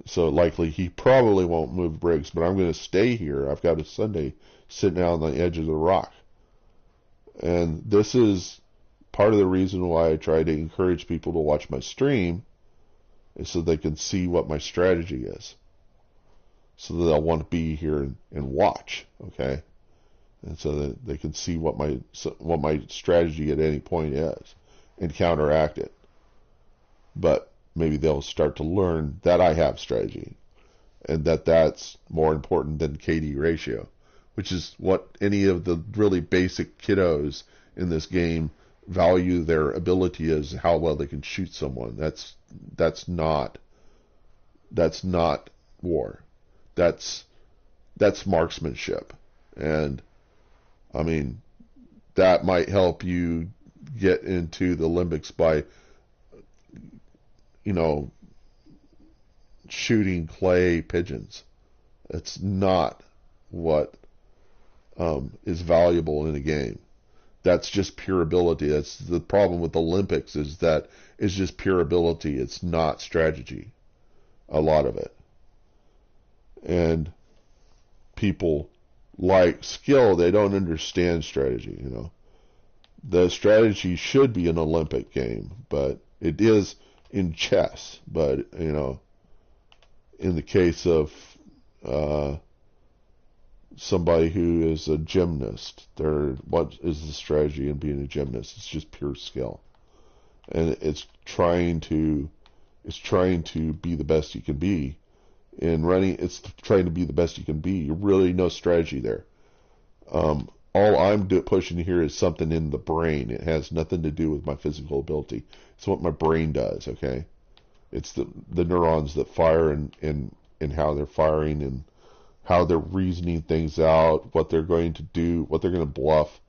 So likely he probably won't move Briggs, but I'm going to stay here. I've got a Sunday sitting out on the edge of the rock. And this is part of the reason why I try to encourage people to watch my stream, is so they can see what my strategy is. So that they'll want to be here and watch, okay? And so that they can see what my strategy at any point is and counteract it. But maybe they'll start to learn that I have strategy, and that's more important than KD ratio, which is what any of the really basic kiddos in this game value their ability as how well they can shoot someone. That's not war. That's marksmanship. And I mean, that might help you get into the Olympics by, shooting clay pigeons. It's not what is valuable in a game. That's just pure ability. That's the problem with the Olympics, is that it's just pure ability. It's not strategy, a lot of it. And people like skill, they don't understand strategy, The strategy should be an Olympic game, but it is in chess. But, in the case of somebody who is a gymnast, what is the strategy in being a gymnast? It's just pure skill. And it's trying to be the best you can be. In running, it's trying to be the best you can be. You really no strategy there. All I'm pushing here is something in the brain. It has nothing to do with my physical ability. It's what my brain does, okay? It's the neurons that fire and how they're firing and how they're reasoning things out, what they're going to do, what they're going to bluff.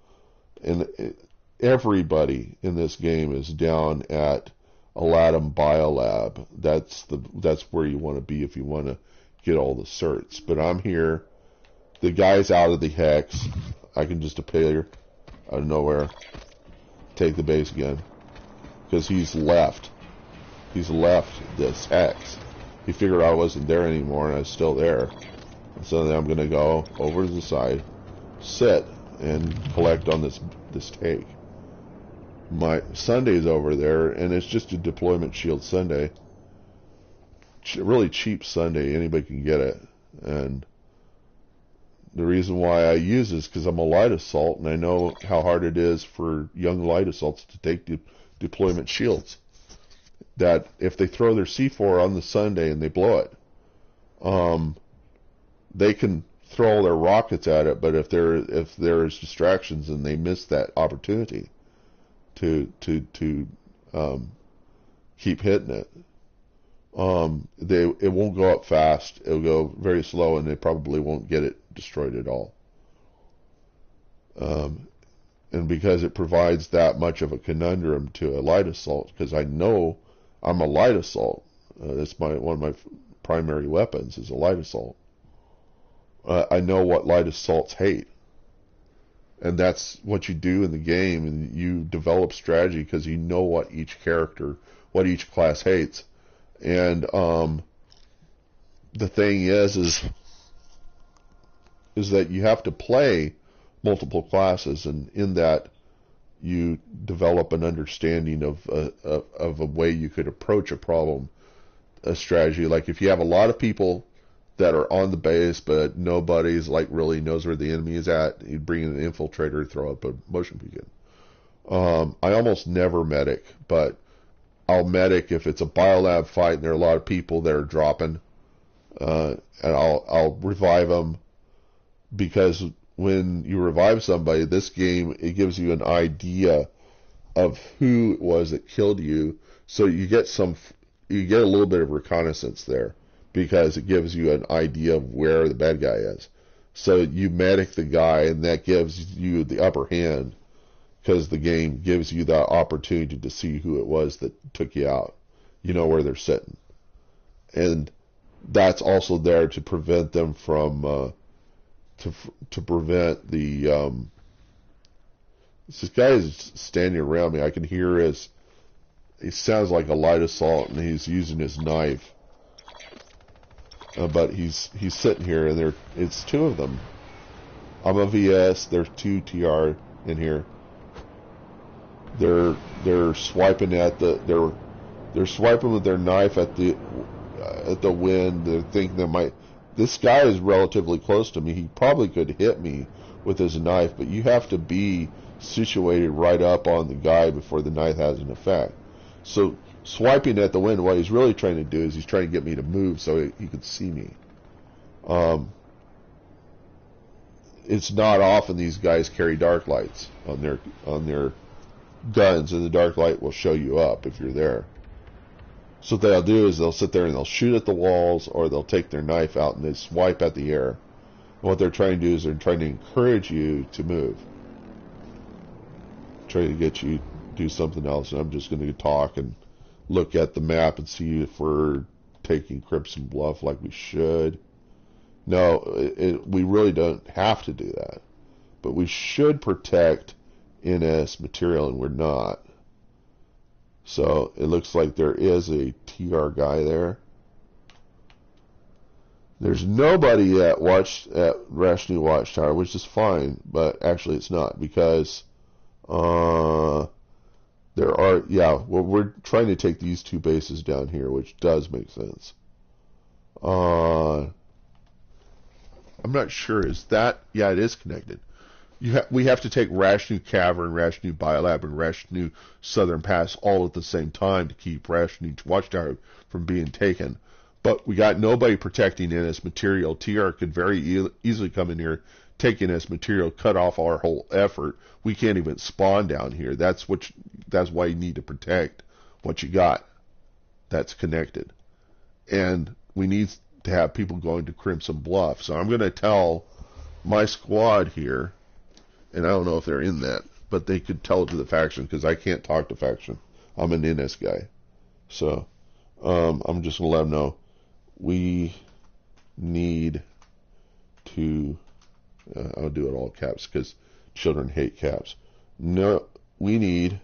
And everybody in this game is down at Aladdin Biolab. That's where you want to be if you want to get all the certs. But I'm here. The guy's out of the hex. I can just appear out of nowhere. Take the base again. Because he's left. He's left this hex. He figured I wasn't there anymore and I was still there. And so then I'm going to go over to the side, sit, and collect on this take. My Sunday's over there, and it's just a deployment shield Sunday. Really cheap Sunday. Anybody can get it. And the reason why I use it is because I'm a light assault, and I know how hard it is for young light assaults to take deployment shields. That if they throw their C4 on the Sunday and they blow it, they can throw all their rockets at it, but if there's distractions and they miss that opportunity to keep hitting it, it won't go up fast. It'll go very slow, and they probably won't get it destroyed at all. And because it provides that much of a conundrum to a light assault, because I know I'm a light assault. That's one of my primary weapons is a light assault. I know what light assaults hate. And that's what you do in the game, and you develop strategy because you know what each character, what each class hates. And the thing is that you have to play multiple classes, and in that you develop an understanding of a way you could approach a problem, a strategy. Like if you have a lot of people that are on the base, but nobody's really knows where the enemy is at, you bring in an infiltrator, throw up a motion beacon. I almost never medic, but I'll medic if it's a biolab fight and there are a lot of people that are dropping, and I'll revive them, because when you revive somebody, this game, it gives you an idea of who it was that killed you, so you get a little bit of reconnaissance there, because it gives you an idea of where the bad guy is. So you medic the guy, and that gives you the upper hand, because the game gives you the opportunity to see who it was that took you out. You know where they're sitting. And that's also there to prevent them from, to prevent the, this guy is standing around me. I can hear he sounds like a light assault, and he's using his knife. But he's sitting here, and it's two of them. I'm a VS. There's two TR in here. They're swiping they're swiping with their knife at the wind. They're thinking they might. This guy is relatively close to me. He probably could hit me with his knife, but you have to be situated right up on the guy before the knife has an effect. So swiping at the wind, what he's really trying to do is he's trying to get me to move so he could see me. It's not often these guys carry dark lights on their guns, and the dark light will show you up if you're there. So what they'll do is they'll sit there and they'll shoot at the walls, or they'll take their knife out and they swipe at the air. And what they're trying to do is they're trying to encourage you to move. try to get you to do something else, and I'm just going to talk and look at the map and see if we're taking Crimson Bluff like we should. No, we really don't have to do that. But we should protect NS material, and we're not. So it looks like there is a TR guy there. There's nobody at Rashnu Watchtower, which is fine, but actually it's not, because there are, well, we're trying to take these two bases down here, which does make sense. I'm not sure, is that, yeah, it is connected. We have to take Rashnu Cavern, Rashnu Biolab, and Rashnu Southern Pass all at the same time to keep Rashnu Watchtower from being taken. But we got nobody protecting NS material. TR could very easily come in here, take NS material, cut off our whole effort. We can't even spawn down here. That's why you need to protect what you got that's connected. And we need to have people going to Crimson Bluff. So I'm going to tell my squad here, and I don't know if they're in that, but they could tell it to the faction, because I can't talk to faction. I'm an NS guy. So I'm just going to let them know. We need to, I'll do it all caps because children hate caps. No, we need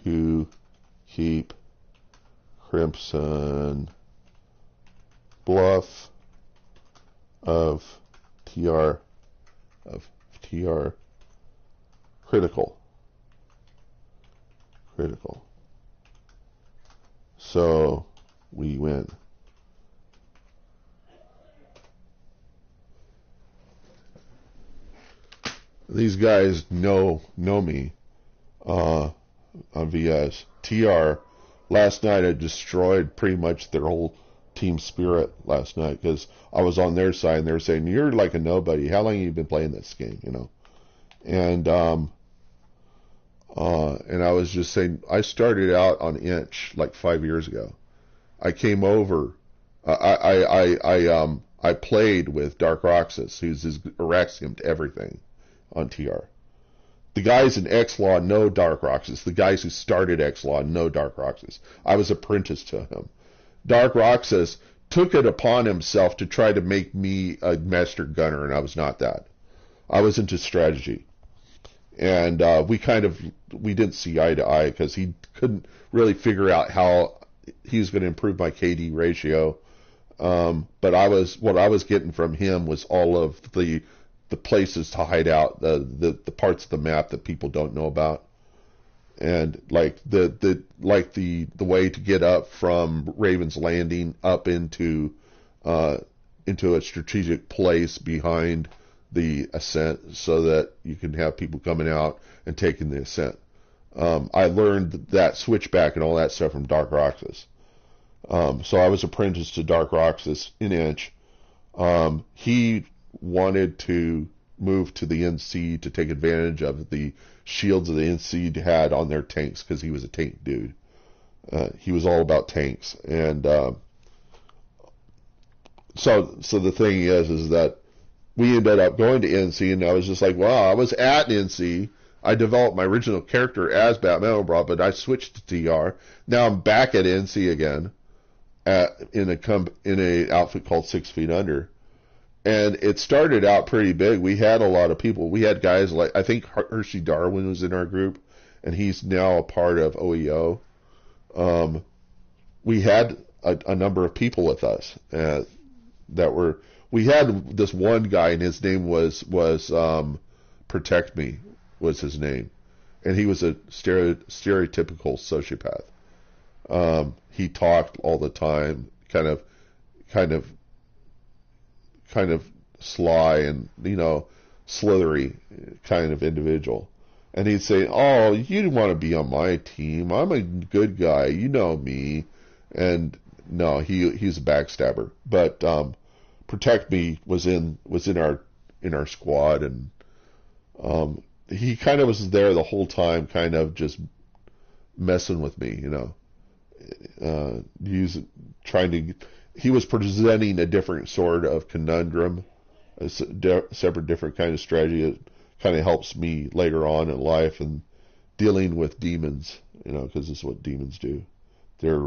to keep Crimson Bluff of TR critical. So we win. These guys know me on VS. TR, last night I destroyed pretty much their whole team spirit last night, because I was on their side and they were saying, you're like a nobody. How long have you been playing this game, you know? And I was just saying, I started out on Inch like 5 years ago. I came over. I played with Dark Roxas, who's his Araxium to everything on TR. The guys in X-Law know Dark Roxas. The guys who started X-Law know Dark Roxas. I was apprenticed to him. Dark Roxas took it upon himself to try to make me a master gunner, and I was not that. I was into strategy. And we didn't see eye to eye, because he couldn't really figure out how he was going to improve my KD ratio. But what I was getting from him was all of the places to hide out, the parts of the map that people don't know about, and like the way to get up from Raven's Landing up into a strategic place behind the ascent, so that you can have people coming out and taking the ascent. I learned that switchback and all that stuff from Dark Roxas. So I was apprenticed to Dark Roxas in Inch. He wanted to move to the NC to take advantage of the shields that the NC had on their tanks, because he was a tank dude. He was all about tanks. And so the thing is that we ended up going to NC, and I was just like, wow, I was at NC. I developed my original character as BATMANDELBROTVS, but I switched to TR. Now I'm back at NC again, in a outfit called 6 Feet Under. And it started out pretty big. We had a lot of people. We had guys like, I think Hershey Darwin was in our group, and he's now a part of OEO. We had a number of people with us we had this one guy, and his name was Protect Me was his name, and he was a stereotypical sociopath. He talked all the time, kind of sly and, slithery kind of individual. And he'd say, oh, you want to be on my team. I'm a good guy. You know me. And no, he's a backstabber. But Protect Me was in our squad, and he kind of was there the whole time, kind of just messing with me, he was presenting a different sort of conundrum, a separate, different kind of strategy, kind of helps me later on in life and dealing with demons, because this is what demons do. They're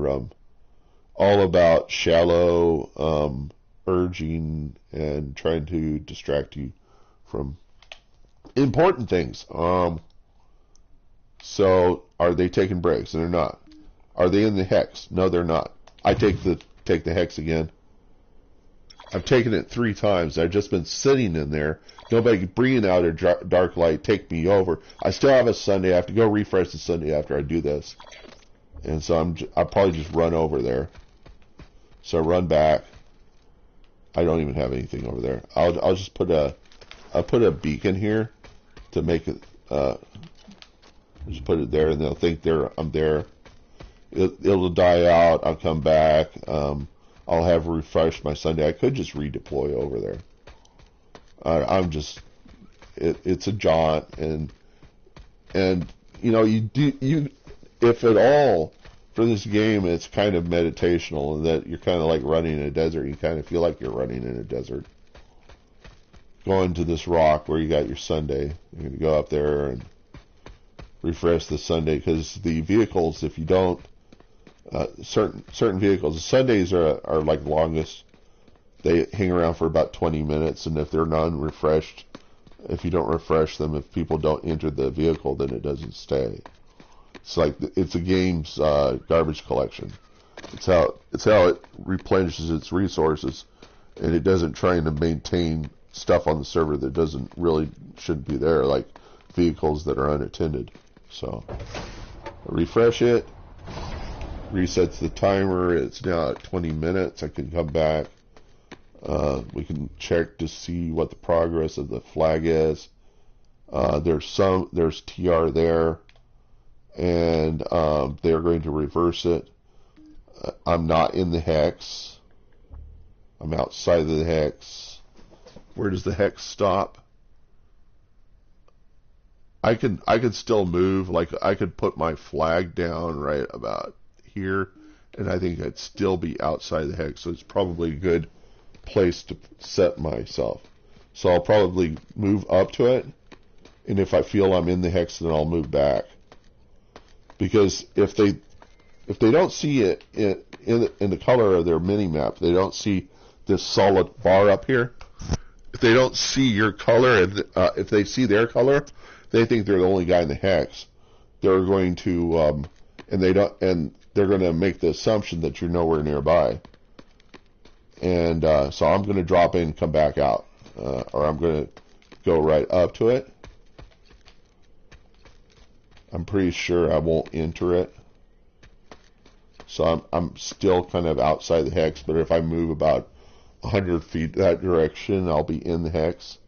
all about shallow urging and trying to distract you from important things. So are they taking breaks? And they're not. Are they in the hex? No, they're not. I take the hex again. I've taken it 3 times. I've just been sitting in there. Nobody bringing out a dark light, take me over. I still have a Sunday. I have to go refresh the Sunday after I do this. And so I'll probably just run over there. So I run back. I don't even have anything over there. I'll just put a beacon here to make it. Just put it there, and they'll think I'm there. It'll die out. I'll come back. I'll have refreshed my Sunday. I could just redeploy over there. It's a jaunt, and if at all for this game, it's kind of meditational, and that you're kind of like running in a desert. You kind of feel like you're running in a desert. Going to this rock where you got your Sunday. You're going to go up there and refresh the Sunday, because the vehicles, if you don't, certain vehicles, the Sundays are like longest. They hang around for about 20 minutes, and if they're non-refreshed, if you don't refresh them, if people don't enter the vehicle, then it doesn't stay. It's a game's garbage collection. It's how it replenishes its resources, and it doesn't try to maintain stuff on the server that shouldn't be there, like vehicles that are unattended. So refresh it, resets the timer. It's now at 20 minutes. I can come back. We can check to see what the progress of the flag is. There's TR there, and they're going to reverse it. I'm not in the hex. I'm outside of the hex. Where does the hex stop? I could still move. Like, I could put my flag down right about here, and I think I'd still be outside the hex. So it's probably a good place to set myself. So I'll probably move up to it, and if I feel I'm in the hex, then I'll move back. Because if they don't see it in the color of their mini map, they don't see this solid bar up here. If they don't see your color, and if they see their color, they think they're the only guy in the hex. They're going to they're going to make the assumption that you're nowhere nearby. And so I'm going to drop in and come back out, or I'm going to go right up to it. I'm pretty sure I won't enter it. So I'm still kind of outside the hex, but if I move about 100 feet that direction, I'll be in the hex.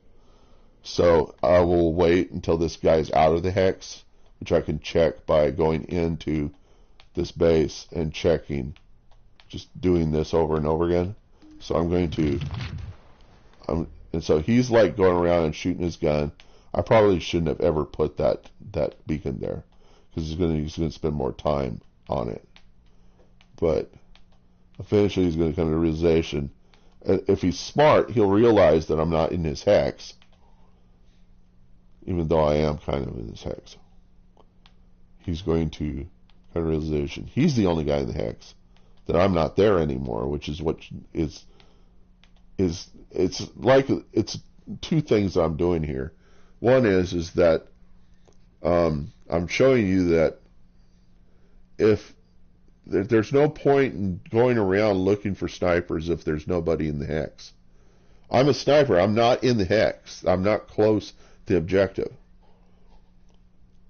So I will wait until this guy's out of the hex, which I can check by going into this base and checking, just doing this over and over again. So and so he's like going around and shooting his gun. I probably shouldn't have ever put that beacon there, because he's going to spend more time on it. But eventually he's going to come to the realization, if he's smart, he'll realize that I'm not in his hex, even though I am kind of in his hex. He's going to come to the realization he's the only guy in the hex, that I'm not there anymore, which is what it's two things I'm doing here. One is that I'm showing you that if there's no point in going around looking for snipers if there's nobody in the hex. I'm a sniper. I'm not in the hex. I'm not close to the objective.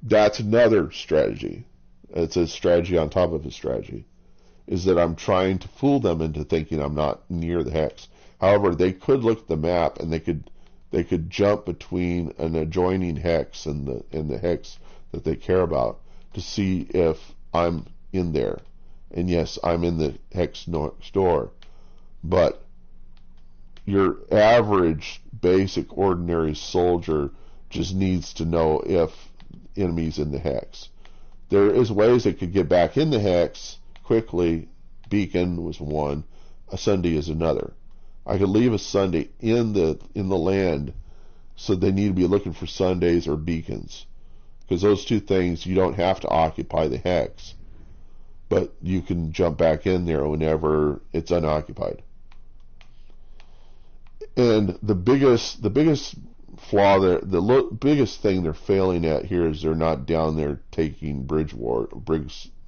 That's another strategy. It's a strategy on top of a strategy. Is that I'm trying to fool them into thinking I'm not near the hex. However, they could look at the map and they could jump between an adjoining hex and the hex that they care about to see if I'm in there. And yes, I'm in the hex next door, but your average, basic, ordinary soldier just needs to know if enemies in the hex. There is ways they could get back in the hex quickly. Beacon was one. A Sunday is another. I could leave a Sunday in the land So they need to be looking for Sundays or beacons, because those two things, you don't have to occupy the hex, but you can jump back in there whenever it's unoccupied. And the biggest flaw there, the biggest thing they're failing at here is they're not down there taking Briggs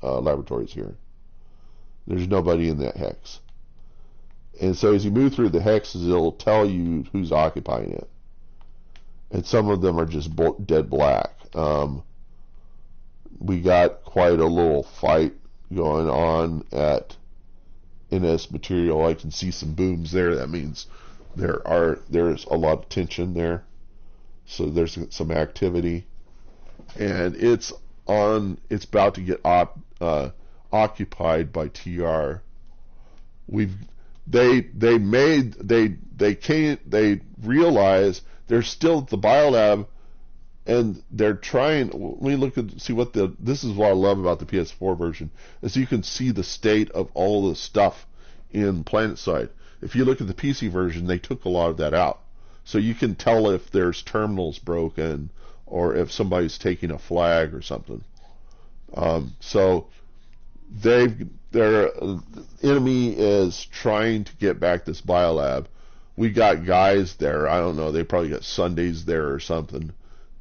laboratories here. There's nobody in that hex. And so as you move through the hexes, it'll tell you who's occupying it. And some of them are just dead black. We got quite a little fight going on at NS Material. I can see some booms there. That means there's a lot of tension there. So there's some activity. And it's about to get occupied by TR. They realize they're still at the biolab, and they're trying. Let me see what this is what I love about the PS4 version, is you can see the state of all the stuff in Planetside. If you look at the PC version, they took a lot of that out, so you can tell if there's terminals broken or if somebody's taking a flag or something. So their enemy is trying to get back this biolab. We got guys there, I don't know, they probably got Sundays there or something,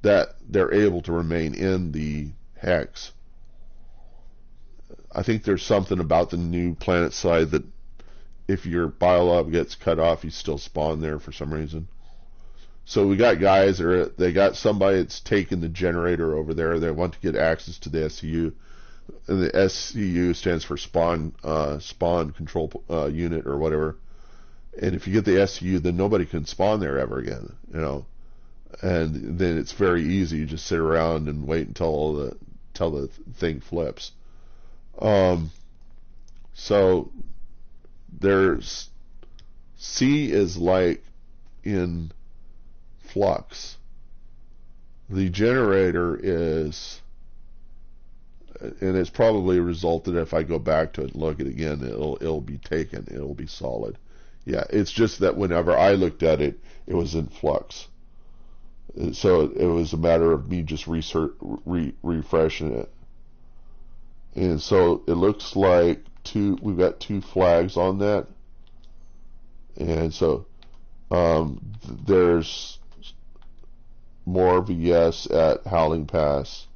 that they're able to remain in the hex. I think there's something about the new Planetside that if your biolab gets cut off, you still spawn there for some reason. So we got guys, they got somebody that's taking the generator over there. They want to get access to the SCU. And the SCU stands for spawn control unit or whatever. And if you get the SCU, then nobody can spawn there ever again, you know. And then it's very easy. You just sit around and wait until the thing flips. So there's C is like in flux. The generator is, and it's probably resulted, if I go back to it and look at it again, it'll be taken. It'll be solid. Yeah, it's just that whenever I looked at it, it was in flux. So it was a matter of me just refreshing it. And so it looks like we've got 2 flags on that. And so there's more VS at Howling Pass.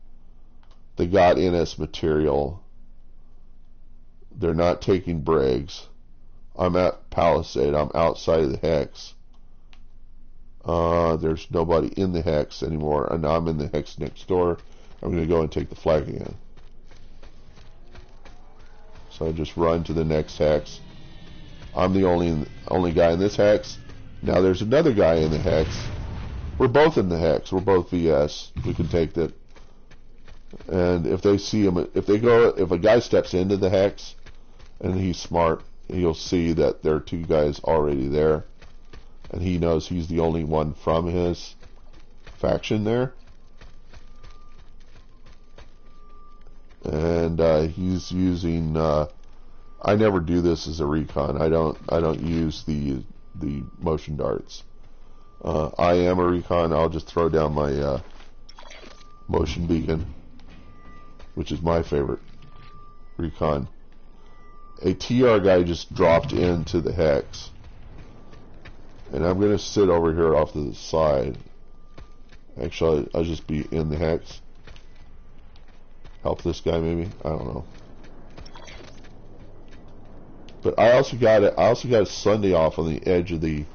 They got NS Material. They're not taking Briggs. I'm at Palisade. I'm outside of the hex. There's nobody in the hex anymore, and I'm in the hex next door. I'm going to go and take the flag again. So I just run to the next hex. I'm the only guy in this hex. Now there's another guy in the hex. We're both in the hex. We're both VS. We can take that. And if they see him, if a guy steps into the hex and he's smart, he'll see that there are 2 guys already there, and he knows he's the only one from his faction there. And he's using. I never do this as a recon. I don't use the motion darts. I am a recon. I'll just throw down my motion beacon, which is my favorite recon. A TR guy just dropped into the hex, and I'm going to sit over here off to the side. Actually, I'll just be in the hex. Help this guy maybe? I don't know. But I also got a Sunday off on the edge of the.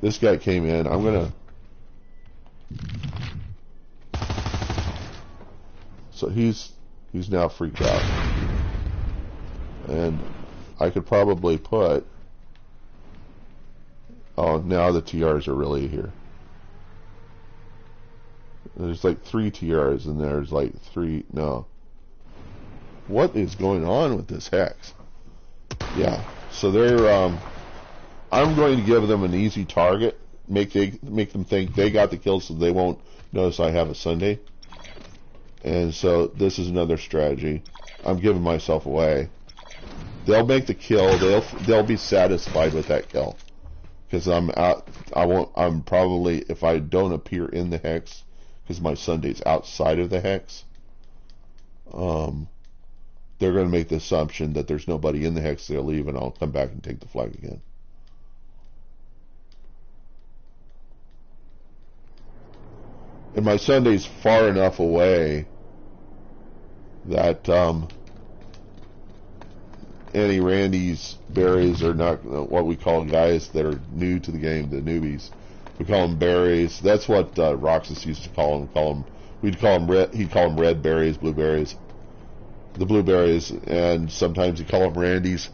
This guy came in. I'm gonna. So he's now freaked out, and I could probably put. Oh, now the TRs are really here. There's like 3 TRs, and there's like 3. No. What is going on with this hex? Yeah. So they're. I'm going to give them an easy target. Make them think they got the kill, so they won't notice I have a Sunday. And so this is another strategy. I'm giving myself away. They'll make the kill. They'll be satisfied with that kill. because I'm out. I'm probably, if I don't appear in the hex, because my Sunday's outside of the hex, they're going to make the assumption that there's nobody in the hex. They'll leave, and I'll come back and take the flag again. And my Sunday's far enough away that any Randy's berries are not what we call guys that are new to the game, the newbies. We call them berries. That's what Roxas used to call them. We'd call them red. He'd call them red berries, blueberries. The blueberries, and sometimes he'd call them Randy's.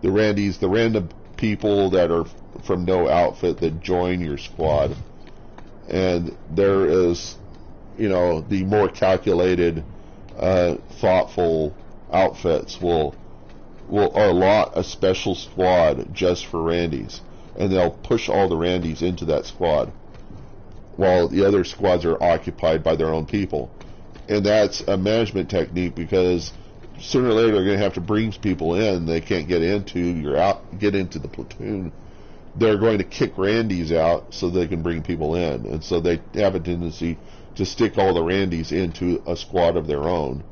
The Randy's, the random people that are from no outfit that join your squad. And there is, you know, the more calculated, thoughtful outfits will allot a special squad just for Randy's, and they'll push all the Randy's into that squad, while the other squads are occupied by their own people. And that's a management technique, because sooner or later they're going to have to bring people in. They can't get into the platoon. They're going to kick Randy's out so they can bring people in, and so they have a tendency to stick all the Randy's into a squad of their own.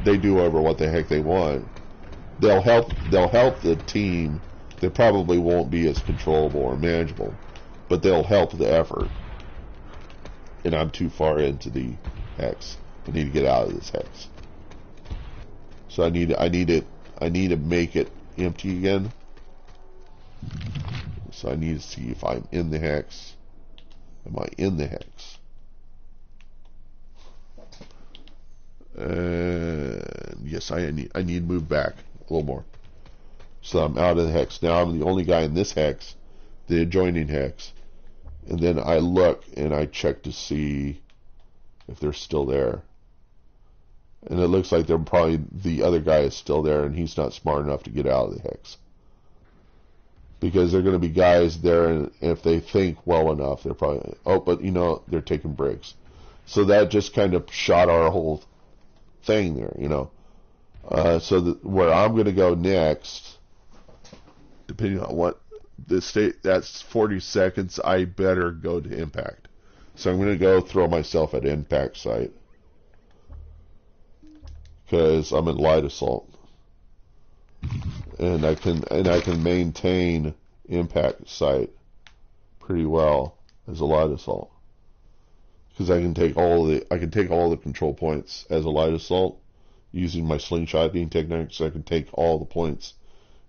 They do over what the heck they want. They'll help the team. They probably won't be as controllable or manageable, but they'll help the effort. And I'm too far into the hex. I need to get out of this hex. So I need to make it empty again. So I need to see if I'm in the hex. Am I in the hex? And yes, I need to move back a little more. So I'm out of the hex. Now I'm the only guy in this hex, the adjoining hex. And then I look and I check to see if they're still there. And it looks like the other guy is still there, and he's not smart enough to get out of the hex. Because there are going to be guys there, and if they think well enough, they're probably, but you know, they're taking breaks. So that just kind of shot our whole thing there, you know. So where I'm going to go next, depending on what the state, that's 40 seconds, I better go to impact. So I'm going to go throw myself at impact site, because I'm in light assault. And I can maintain impact site pretty well as a light assault, because I can take all the control points as a light assault using my slingshot beam technique. So I can take all the points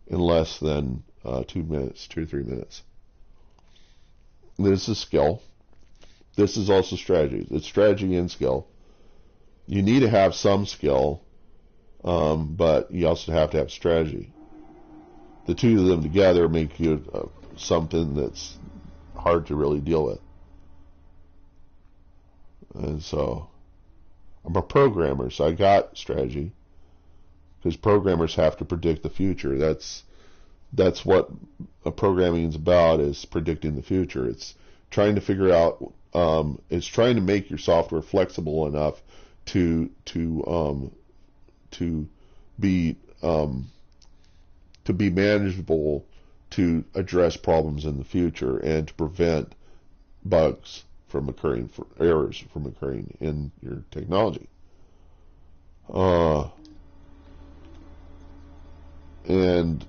in less than 2 or 3 minutes. This is skill. This is also strategy. It's strategy and skill. You need to have some skill, but you also have to have strategy. The two of them together make you something that's hard to really deal with. And so I'm a programmer, so I got strategy, because programmers have to predict the future. That's what programming is about, is predicting the future. It's trying to figure out, it's trying to make your software flexible enough to be manageable, to address problems in the future, and to prevent bugs from occurring, errors from occurring in your technology. And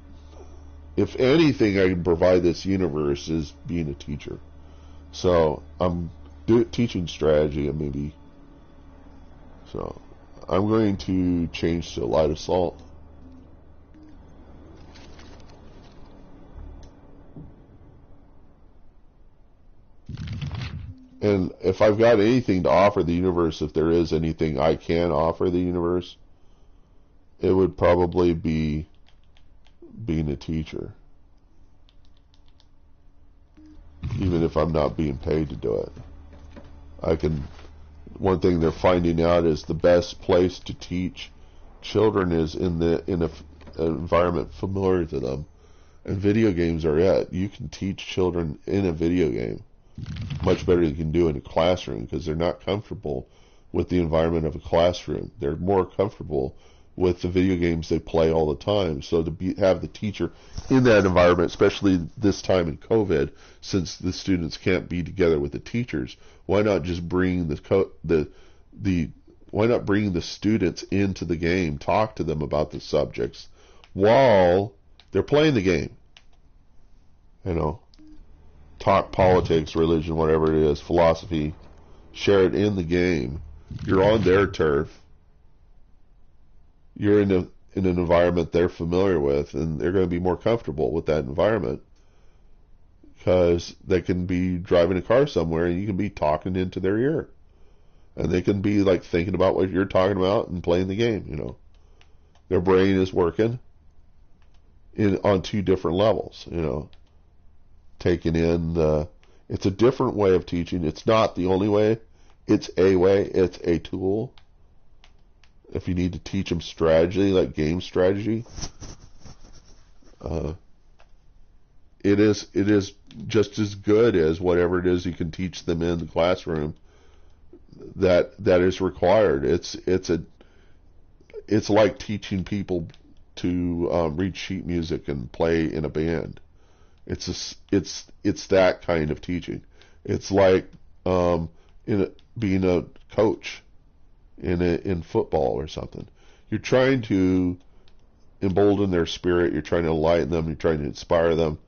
if anything I can provide this universe is being a teacher. So I'm teaching strategy, and maybe. So I'm going to change to light assault. And if I've got anything to offer the universe, if there is anything I can offer the universe, it would probably be being a teacher. Even if I'm not being paid to do it. One thing they're finding out is the best place to teach children is in an environment familiar to them. And video games are it. You can teach children in a video game much better than you can do in a classroom, because they're not comfortable with the environment of a classroom. They're more comfortable with the video games they play all the time. So to have the teacher in that environment, especially this time in COVID, since the students can't be together with the teachers, why not just bring why not bring the students into the game, talk to them about the subjects while they're playing the game? You know, talk politics, religion, whatever it is, philosophy, share it in the game. You're on their turf. You're in an environment they're familiar with, and they're going to be more comfortable with that environment because they can be driving a car somewhere and you can be talking into their ear. And they can be like thinking about what you're talking about and playing the game, you know. Their brain is working on two different levels, you know. Taking in it's a different way of teaching. It's not the only way. It's a way. It's a tool. If you need to teach them strategy, like game strategy, it is just as good as whatever it is you can teach them in the classroom that is required. It's like teaching people to read sheet music and play in a band. It's that kind of teaching. It's like being a coach in football or something. You're trying to embolden their spirit. You're trying to enlighten them. You're trying to inspire them.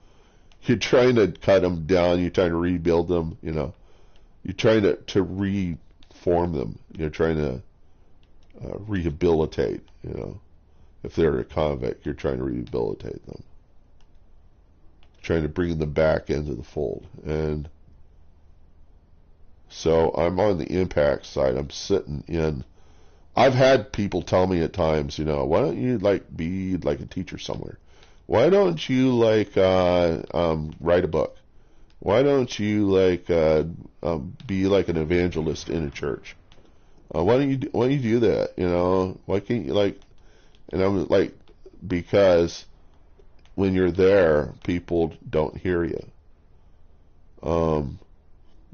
You're trying to cut them down. You're trying to rebuild them. You know, you're trying to reform them. You're trying to rehabilitate. You know, if they're a convict, you're trying to rehabilitate them. Trying to bring them back into the fold. And so I'm on the impact side. I'm sitting in. I've had people tell me at times, you know, why don't you like be like a teacher somewhere? Why don't you like write a book? Why don't you like be like an evangelist in a church? Why don't you do that? You know, why can't you like? And I'm like, because when you're there, people don't hear you.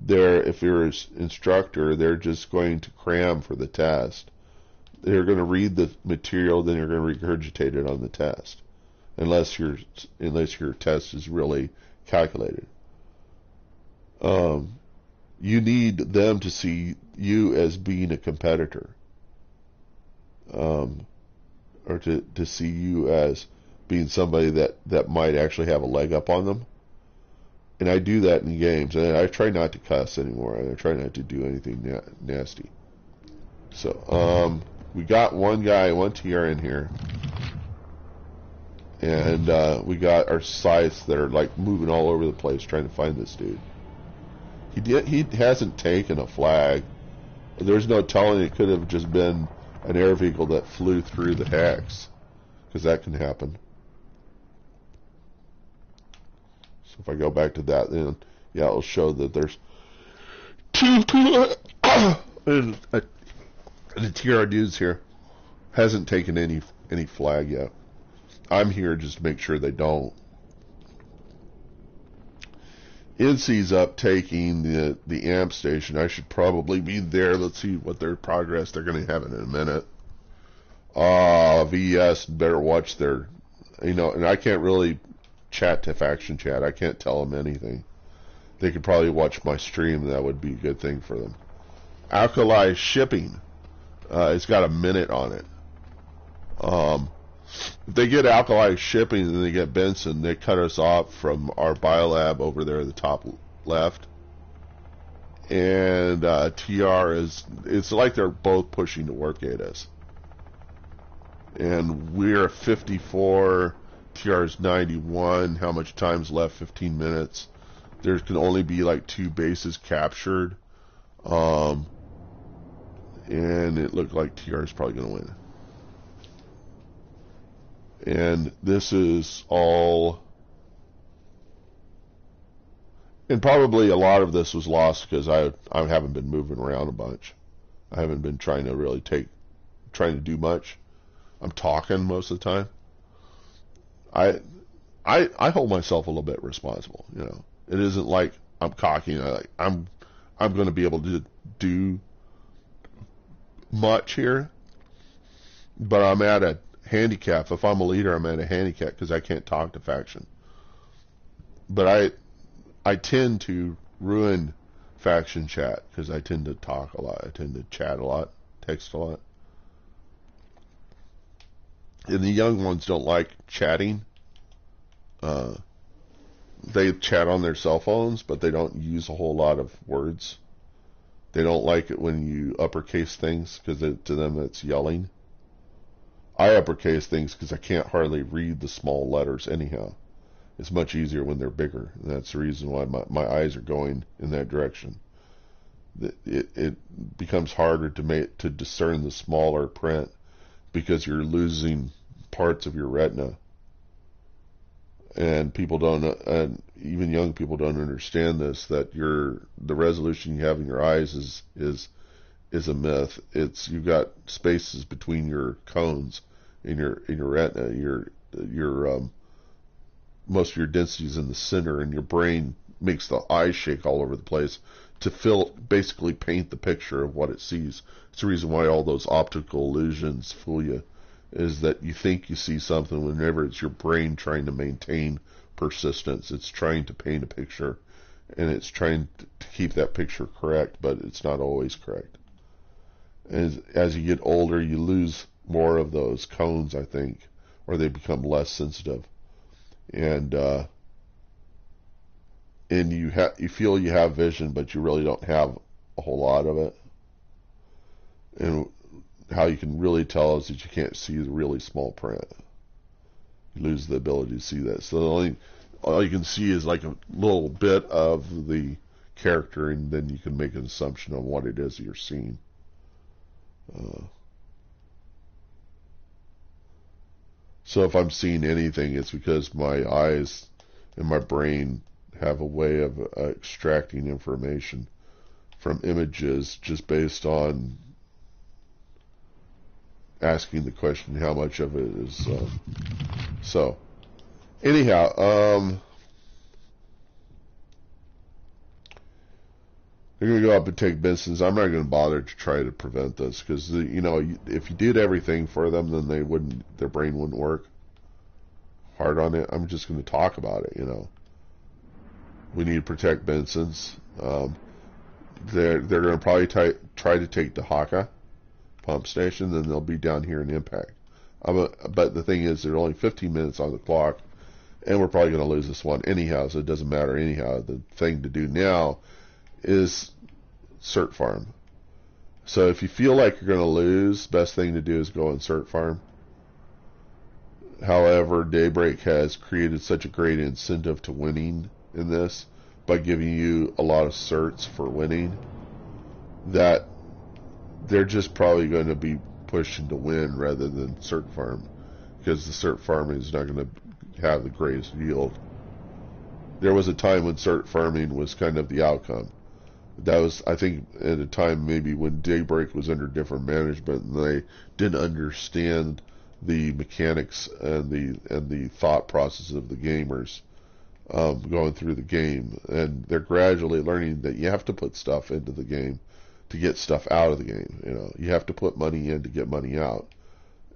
If you're an instructor, they're just going to cram for the test. They're going to read the material, then you're going to regurgitate it on the test, unless your test is really calculated. You need them to see you as being a competitor, or to see you as being somebody that might actually have a leg up on them. And I do that in games, and I try not to cuss anymore, and I try not to do anything nasty. So, we got one TR in here, and we got our scythes that are like moving all over the place trying to find this dude. He hasn't taken a flag. There's no telling, it could have just been an air vehicle that flew through the hex, because that can happen. So if I go back to that, then yeah, it'll show that there's two and the TR dudes here hasn't taken any flag yet. I'm here just to make sure they don't. NC's up taking the amp station. I should probably be there. Let's see what their progress they're going to have in a minute. VS better watch their, and I can't really chat to faction chat. I can't tell them anything. They could probably watch my stream, and that would be a good thing for them. Alkali shipping. It's got a minute on it. If they get Alkali shipping and they get Benson, they cut us off from our biolab over there at the top left. And TR it's like they're both pushing to work at us. And we're 54, TR's 91. How much time's left? 15 minutes. There can only be like 2 bases captured. And it looked like TR is probably going to win. And this is all, and probably a lot of this was lost because I haven't been moving around a bunch. I haven't been trying to do much. I'm talking most of the time. I hold myself a little bit responsible. It isn't like I'm cocky. I'm going to be able to do much here. But I'm at a handicap. If I'm a leader, I'm at a handicap because I can't talk to faction. But I tend to ruin faction chat because I tend to talk a lot. I tend to chat a lot, text a lot. And the young ones don't like chatting. They chat on their cell phones, but they don't use a whole lot of words. They don't like it when you uppercase things because to them it's yelling. I uppercase things because I can't hardly read the small letters anyhow. It's much easier when they're bigger. And that's the reason why my eyes are going in that direction. It becomes harder to discern the smaller print because you're losing parts of your retina. And people don't, and even young people don't understand this, that the resolution you have in your eyes is a myth. You've got spaces between your cones in your retina. Your most of your density is in the center, and your brain makes the eyes shake all over the place to basically paint the picture of what it sees. It's the reason why all those optical illusions fool you, is that you think you see something whenever it's your brain trying to maintain persistence. It's trying to paint a picture, and it's trying to keep that picture correct, but it's not always correct. As you get older, you lose more of those cones, I think, or they become less sensitive. And you feel you have vision, but you really don't have a whole lot of it. And how you can really tell is that you can't see the really small print. You lose the ability to see that. So all you can see is like a little bit of the character, and then you can make an assumption on what it is that you're seeing. So if I'm seeing anything, it's because my eyes and my brain have a way of extracting information from images just based on asking the question, how much of it is so anyhow, they're going to go up and take Benson's. I'm not going to bother to try to prevent this because, if you did everything for them, then their brain wouldn't work hard on it. I'm just going to talk about it. We need to protect Benson's. They're going to probably try to take the Haka pump station, then they'll be down here in Impact. But the thing is, there's only 15 minutes on the clock, and we're probably going to lose this one anyhow, so it doesn't matter anyhow. The thing to do now is cert farm. So if you feel like you're going to lose, best thing to do is go and cert farm. However, Daybreak has created such a great incentive to winning in this by giving you a lot of certs for winning that they're just probably going to be pushing to win rather than cert farm, because the cert farming is not going to have the greatest yield. There was a time when cert farming was kind of the outcome. That was, I think, at a time maybe when Daybreak was under different management and they didn't understand the mechanics and the thought process of the gamers going through the game, and they're gradually learning that you have to put stuff into the game to get stuff out of the game. You have to put money in to get money out,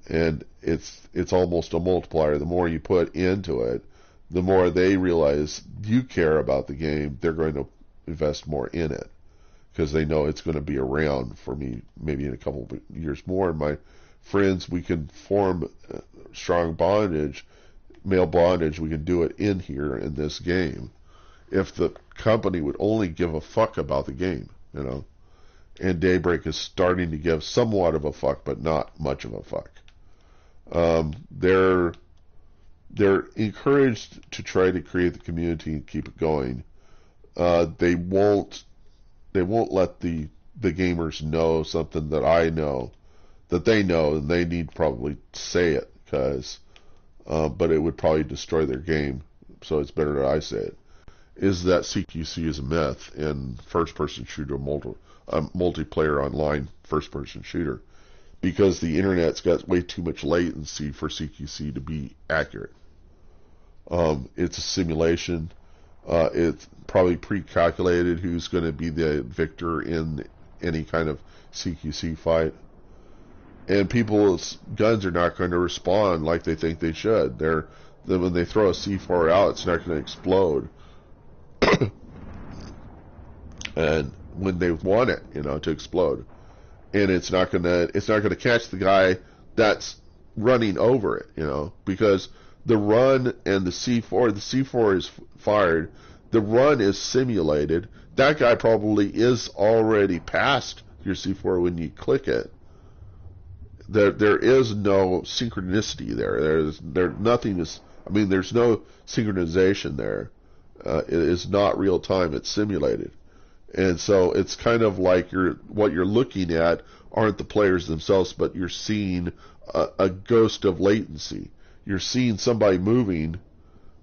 and it's almost a multiplier. The more you put into it, the more they realize you care about the game. They're going to invest more in it because they know it's going to be around for me maybe in a couple of years more. And my friends, we can form strong bondage, male bondage. We can do it in here in this game if the company would only give a fuck about the game, And Daybreak is starting to give somewhat of a fuck, but not much of a fuck. They're encouraged to try to create the community and keep it going. They won't let the gamers know something that I know, that they know, and they need to probably say it, but it would probably destroy their game, so it's better that I say it, is that CQC is a myth in first-person shooter, multiplayer online first-person shooter, because the internet's got way too much latency for CQC to be accurate. It's a simulation. It's probably pre-calculated who's going to be the victor in any kind of CQC fight. and people's guns are not going to respond like they think they should. When they throw a C4 out, it's not going to explode. And when they want it, to explode, and it's not going to catch the guy that's running over it, because the run and the C4 is fired, the run is simulated. That guy probably is already past your C4 when you click it. There is no synchronicity there. There's no synchronization there. It is not real time. It's simulated. And so it's kind of like what you're looking at aren't the players themselves, but you're seeing a ghost of latency. You're seeing somebody moving,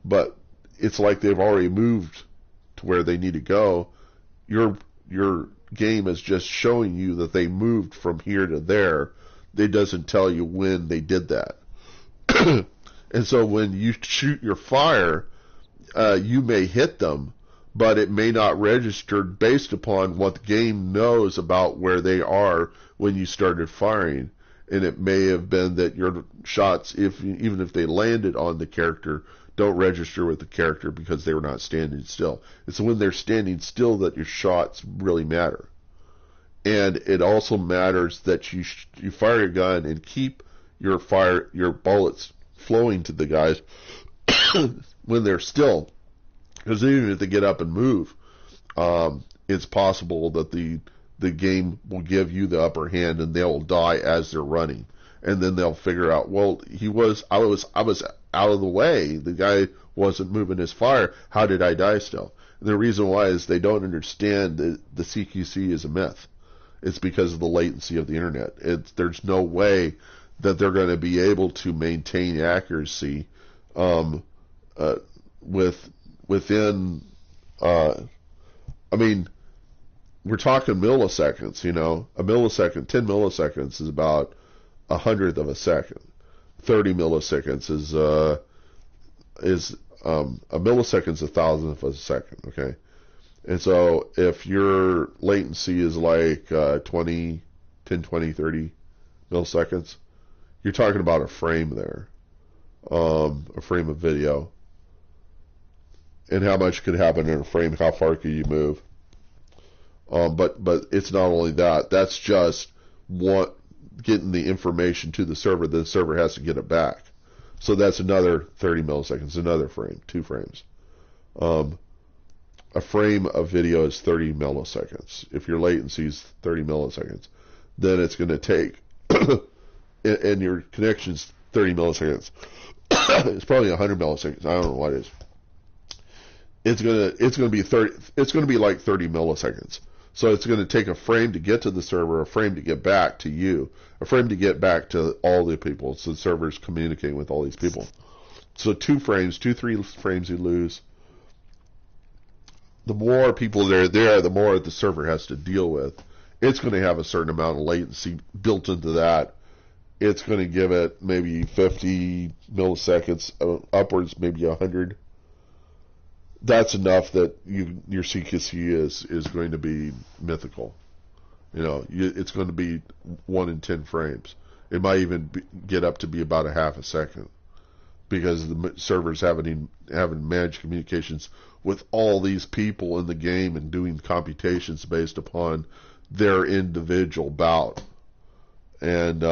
but it's like they've already moved to where they need to go. Your game is just showing you that they moved from here to there. It doesn't tell you when they did that. And so when you shoot your fire, you may hit them, but it may not register based upon what the game knows about where they are when you started firing. And it may have been that your shots, even if they landed on the character, don't register with the character because they were not standing still. It's when they're standing still that your shots really matter. And it also matters that you fire your gun and keep your bullets flowing to the guys when they're still. Because even if they get up and move, it's possible that the game will give you the upper hand and they'll die as they're running. And then they'll figure out, well, I was out of the way. The guy wasn't moving his fire. How did I die still? And the reason why is they don't understand that the CQC is a myth. It's because of the latency of the internet. There's no way that they're going to be able to maintain accuracy within. We're talking milliseconds. A millisecond, 10 milliseconds is about 100th of a second. 30 milliseconds is a millisecond's 1,000th of a second. Okay. And so if your latency is like 10, 20, 30 milliseconds, you're talking about a frame there, a frame of video. And how much could happen in a frame, how far could you move? But it's not only that, that's just getting the information to the server, then the server has to get it back. So that's another 30 milliseconds, another frame, 2 frames. A frame of video is 30 milliseconds. If your latency is 30 milliseconds, then it's going to take, and your connection's 30 milliseconds. It's probably 100 milliseconds. I don't know what it is. It's going to be like 30 milliseconds. So it's going to take a frame to get to the server, a frame to get back to you, a frame to get back to all the people. So the server's communicating with all these people. So 3 frames you lose. The more people that are there, the more the server has to deal with. It's going to have a certain amount of latency built into that. It's going to give it maybe 50 milliseconds, upwards, maybe 100. That's enough that your CQC is going to be mythical. It's going to be 1 in 10 frames. It might even get up to be about a half a second, because the servers having managed communications with all these people in the game and doing computations based upon their individual bout. And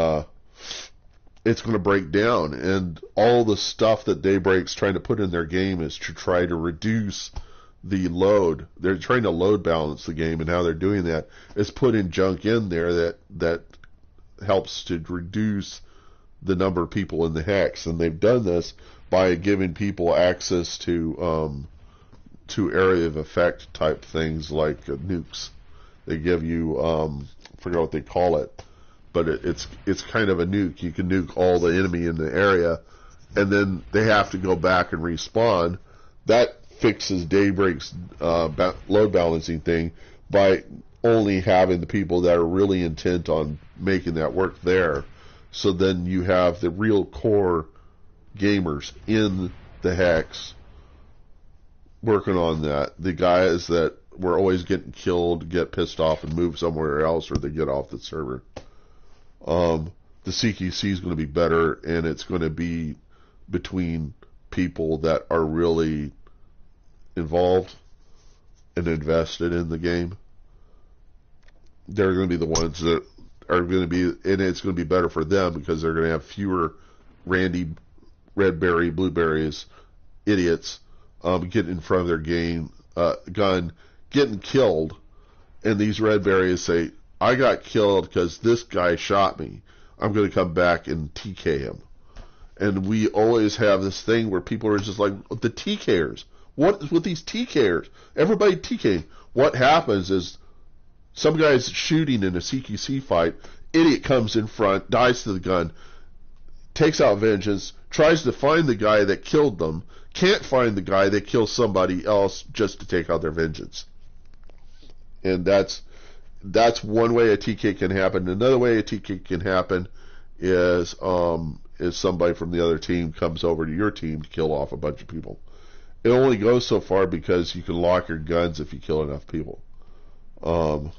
it's going to break down. And all the stuff that Daybreak's trying to put in their game is to try to reduce the load. They're trying to load balance the game, and how they're doing that is putting junk in there that helps to reduce the number of people in the hex. And they've done this by giving people access to area of effect type things like nukes. They give you I forget what they call it, but it's kind of a nuke. You can nuke all the enemy in the area, and then they have to go back and respawn. That fixes Daybreak's load balancing thing by only having the people that are really intent on making that work there. So then you have the real core gamers in the hex working on that. The guys that were always getting killed get pissed off and move somewhere else, or they get off the server. the CQC is going to be better, and it's going to be between people that are really involved and invested in the game. They're going to be the ones that are going to be, and it's going to be better for them because they're going to have fewer Randy, Redberry, Blueberries, idiots getting in front of their gun, getting killed, and these Redberries say, I got killed because this guy shot me. I'm going to come back and TK him. And we always have this thing where people are just like, the TKers. What is with these TKers? Everybody TK. What happens is some guy's shooting in a CQC fight, idiot comes in front, dies to the gun, takes out vengeance, tries to find the guy that killed them, can't find the guy that kills somebody else just to take out their vengeance. And that's one way a TK can happen. Another way a TK can happen is somebody from the other team comes over to your team to kill off a bunch of people. It only goes so far because you can lock your guns if you kill enough people. But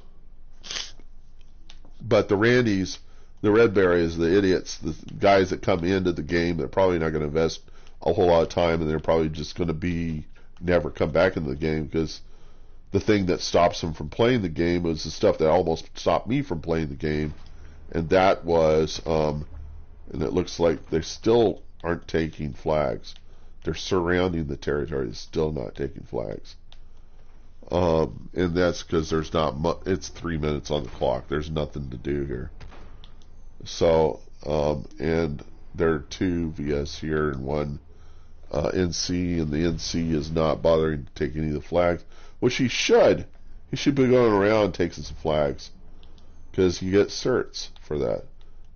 the Randys, the Redberries, the idiots, the guys that come into the game, they're probably not going to invest a whole lot of time, and they're probably just going to never come back into the game, because the thing that stops them from playing the game was the stuff that almost stopped me from playing the game, and that was, and it looks like they still aren't taking flags. They're surrounding the territory, they're still not taking flags. And that's because there's not it's 3 minutes on the clock. There's nothing to do here. So, and there are 2 VS here and 1 NC, and the NC is not bothering to take any of the flags, which he should. He should be going around taking some flags, because you get certs for that.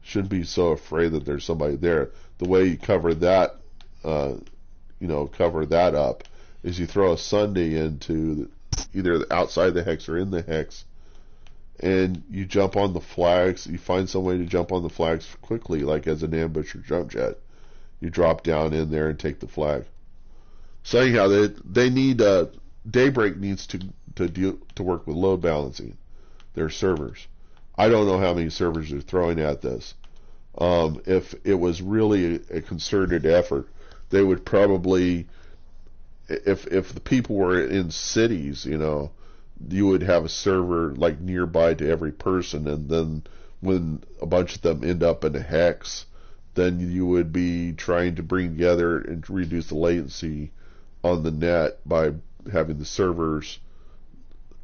Shouldn't be so afraid that there's somebody there. The way you cover that, cover that up, is you throw a Sunday into either outside the hex or in the hex, and you jump on the flags. You find some way to jump on the flags quickly, like as an ambush or jump jet. You drop down in there and take the flag. So anyhow, they need Daybreak needs to work with load balancing their servers. I don't know how many servers they're throwing at this. If it was really a concerted effort, they would probably, if the people were in cities, you would have a server like nearby to every person, and then when a bunch of them end up in a hex, then you would be trying to bring together and reduce the latency on the net by having the servers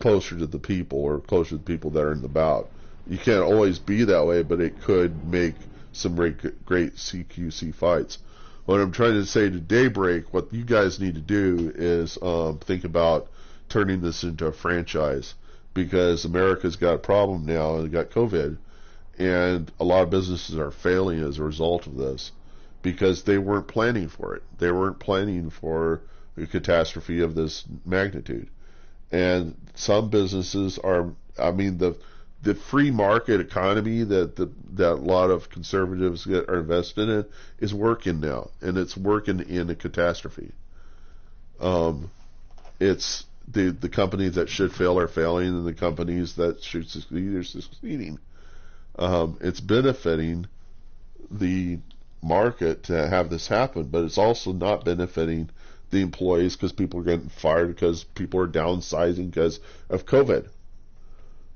closer to the people, or closer to the people that are in the bout. You can't always be that way, but it could make some great CQC fights. What I'm trying to say to Daybreak, what you guys need to do is think about turning this into a franchise, because America's got a problem now, and got COVID, and a lot of businesses are failing as a result of this, because they weren't planning for it. They weren't planning for a catastrophe of this magnitude. And some businesses are, the free market economy that a lot of conservatives are invested in is working now, and it's working in a catastrophe. It's the companies that should fail are failing, and the companies that should succeed are succeeding. It's benefiting the market to have this happen, but it's also not benefiting the employees, because people are getting fired, because people are downsizing because of COVID.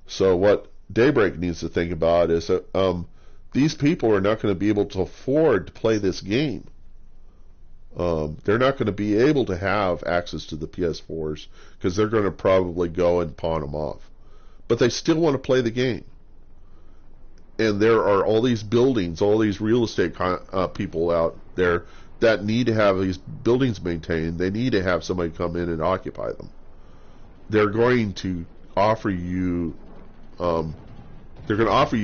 So what Daybreak needs to think about is that these people are not going to be able to afford to play this game. They're not going to be able to have access to the PS4s, because they're going to probably go and pawn them off. But they still want to play the game. And there are all these buildings, all these real estate people out there that need to have these buildings maintained. They need to have somebody come in and occupy them. They're going to offer you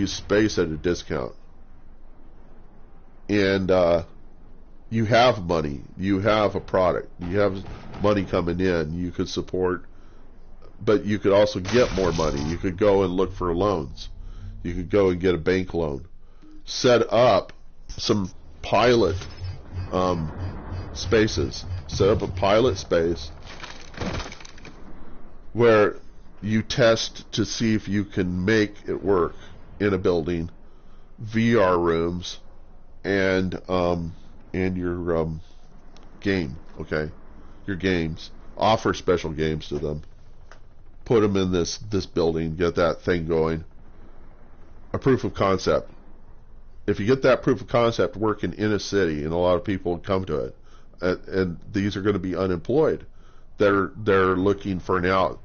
space at a discount. And you have money, you have a product, you have money coming in, you could support, but you could also get more money. You could go and look for loans. You could go and get a bank loan. Set up some pilot spaces. Set up a pilot space where you test to see if you can make it work in a building VR rooms and your game, okay? Your games. Offer special games to them. Put them in this building, get that thing going. A proof of concept. If you get that proof of concept working in a city, and a lot of people come to it, and these are going to be unemployed, they're looking for an out,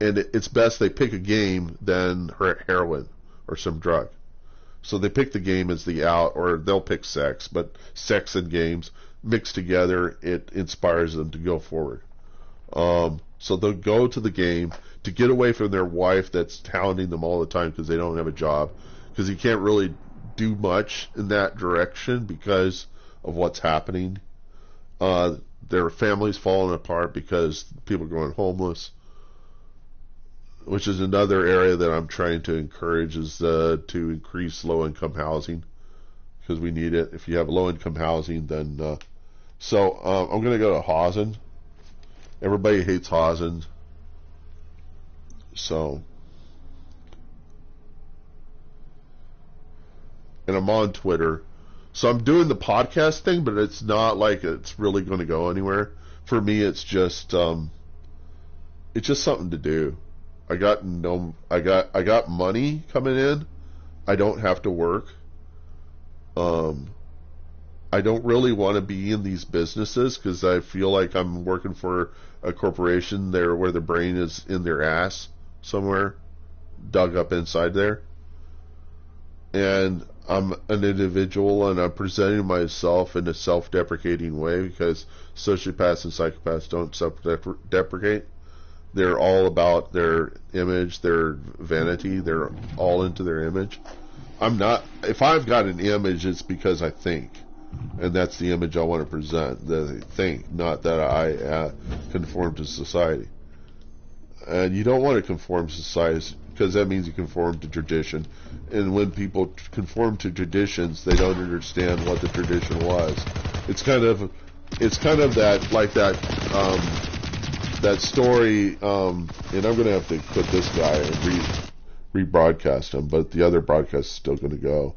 and it's best they pick a game than heroin or some drug. So they pick the game as the out, or they'll pick sex, but sex and games mixed together, it inspires them to go forward. So they'll go to the game to get away from their wife that's hounding them all the time because they don't have a job, because you can't really do much in that direction because of what's happening. Their family's falling apart because people are going homeless, which is another area that I'm trying to encourage, is to increase low-income housing, because we need it. If you have low-income housing, then I'm going to go to Hausen. Everybody hates Hausen, and I'm on Twitter. So I'm doing the podcast thing, but it's not like it's really going to go anywhere. For me, it's just something to do. I got money coming in. I don't have to work. I don't really want to be in these businesses because I feel like I'm working for a corporation there where the brain is in their ass somewhere, dug up inside there. And I'm an individual, and I'm presenting myself in a self-deprecating way, because sociopaths and psychopaths don't self-deprecate. They're all about their image, their vanity. They're all into their image. I'm not. If I've got an image, it's because I think, and that's the image I want to present. That I think, not that I conform to society. And you don't want to conform to society, because that means you conform to tradition. And when people conform to traditions, they don't understand what the tradition was. It's kind of that, like that story. And I'm going to have to put this guy and rebroadcast him, but the other broadcast is still going to go.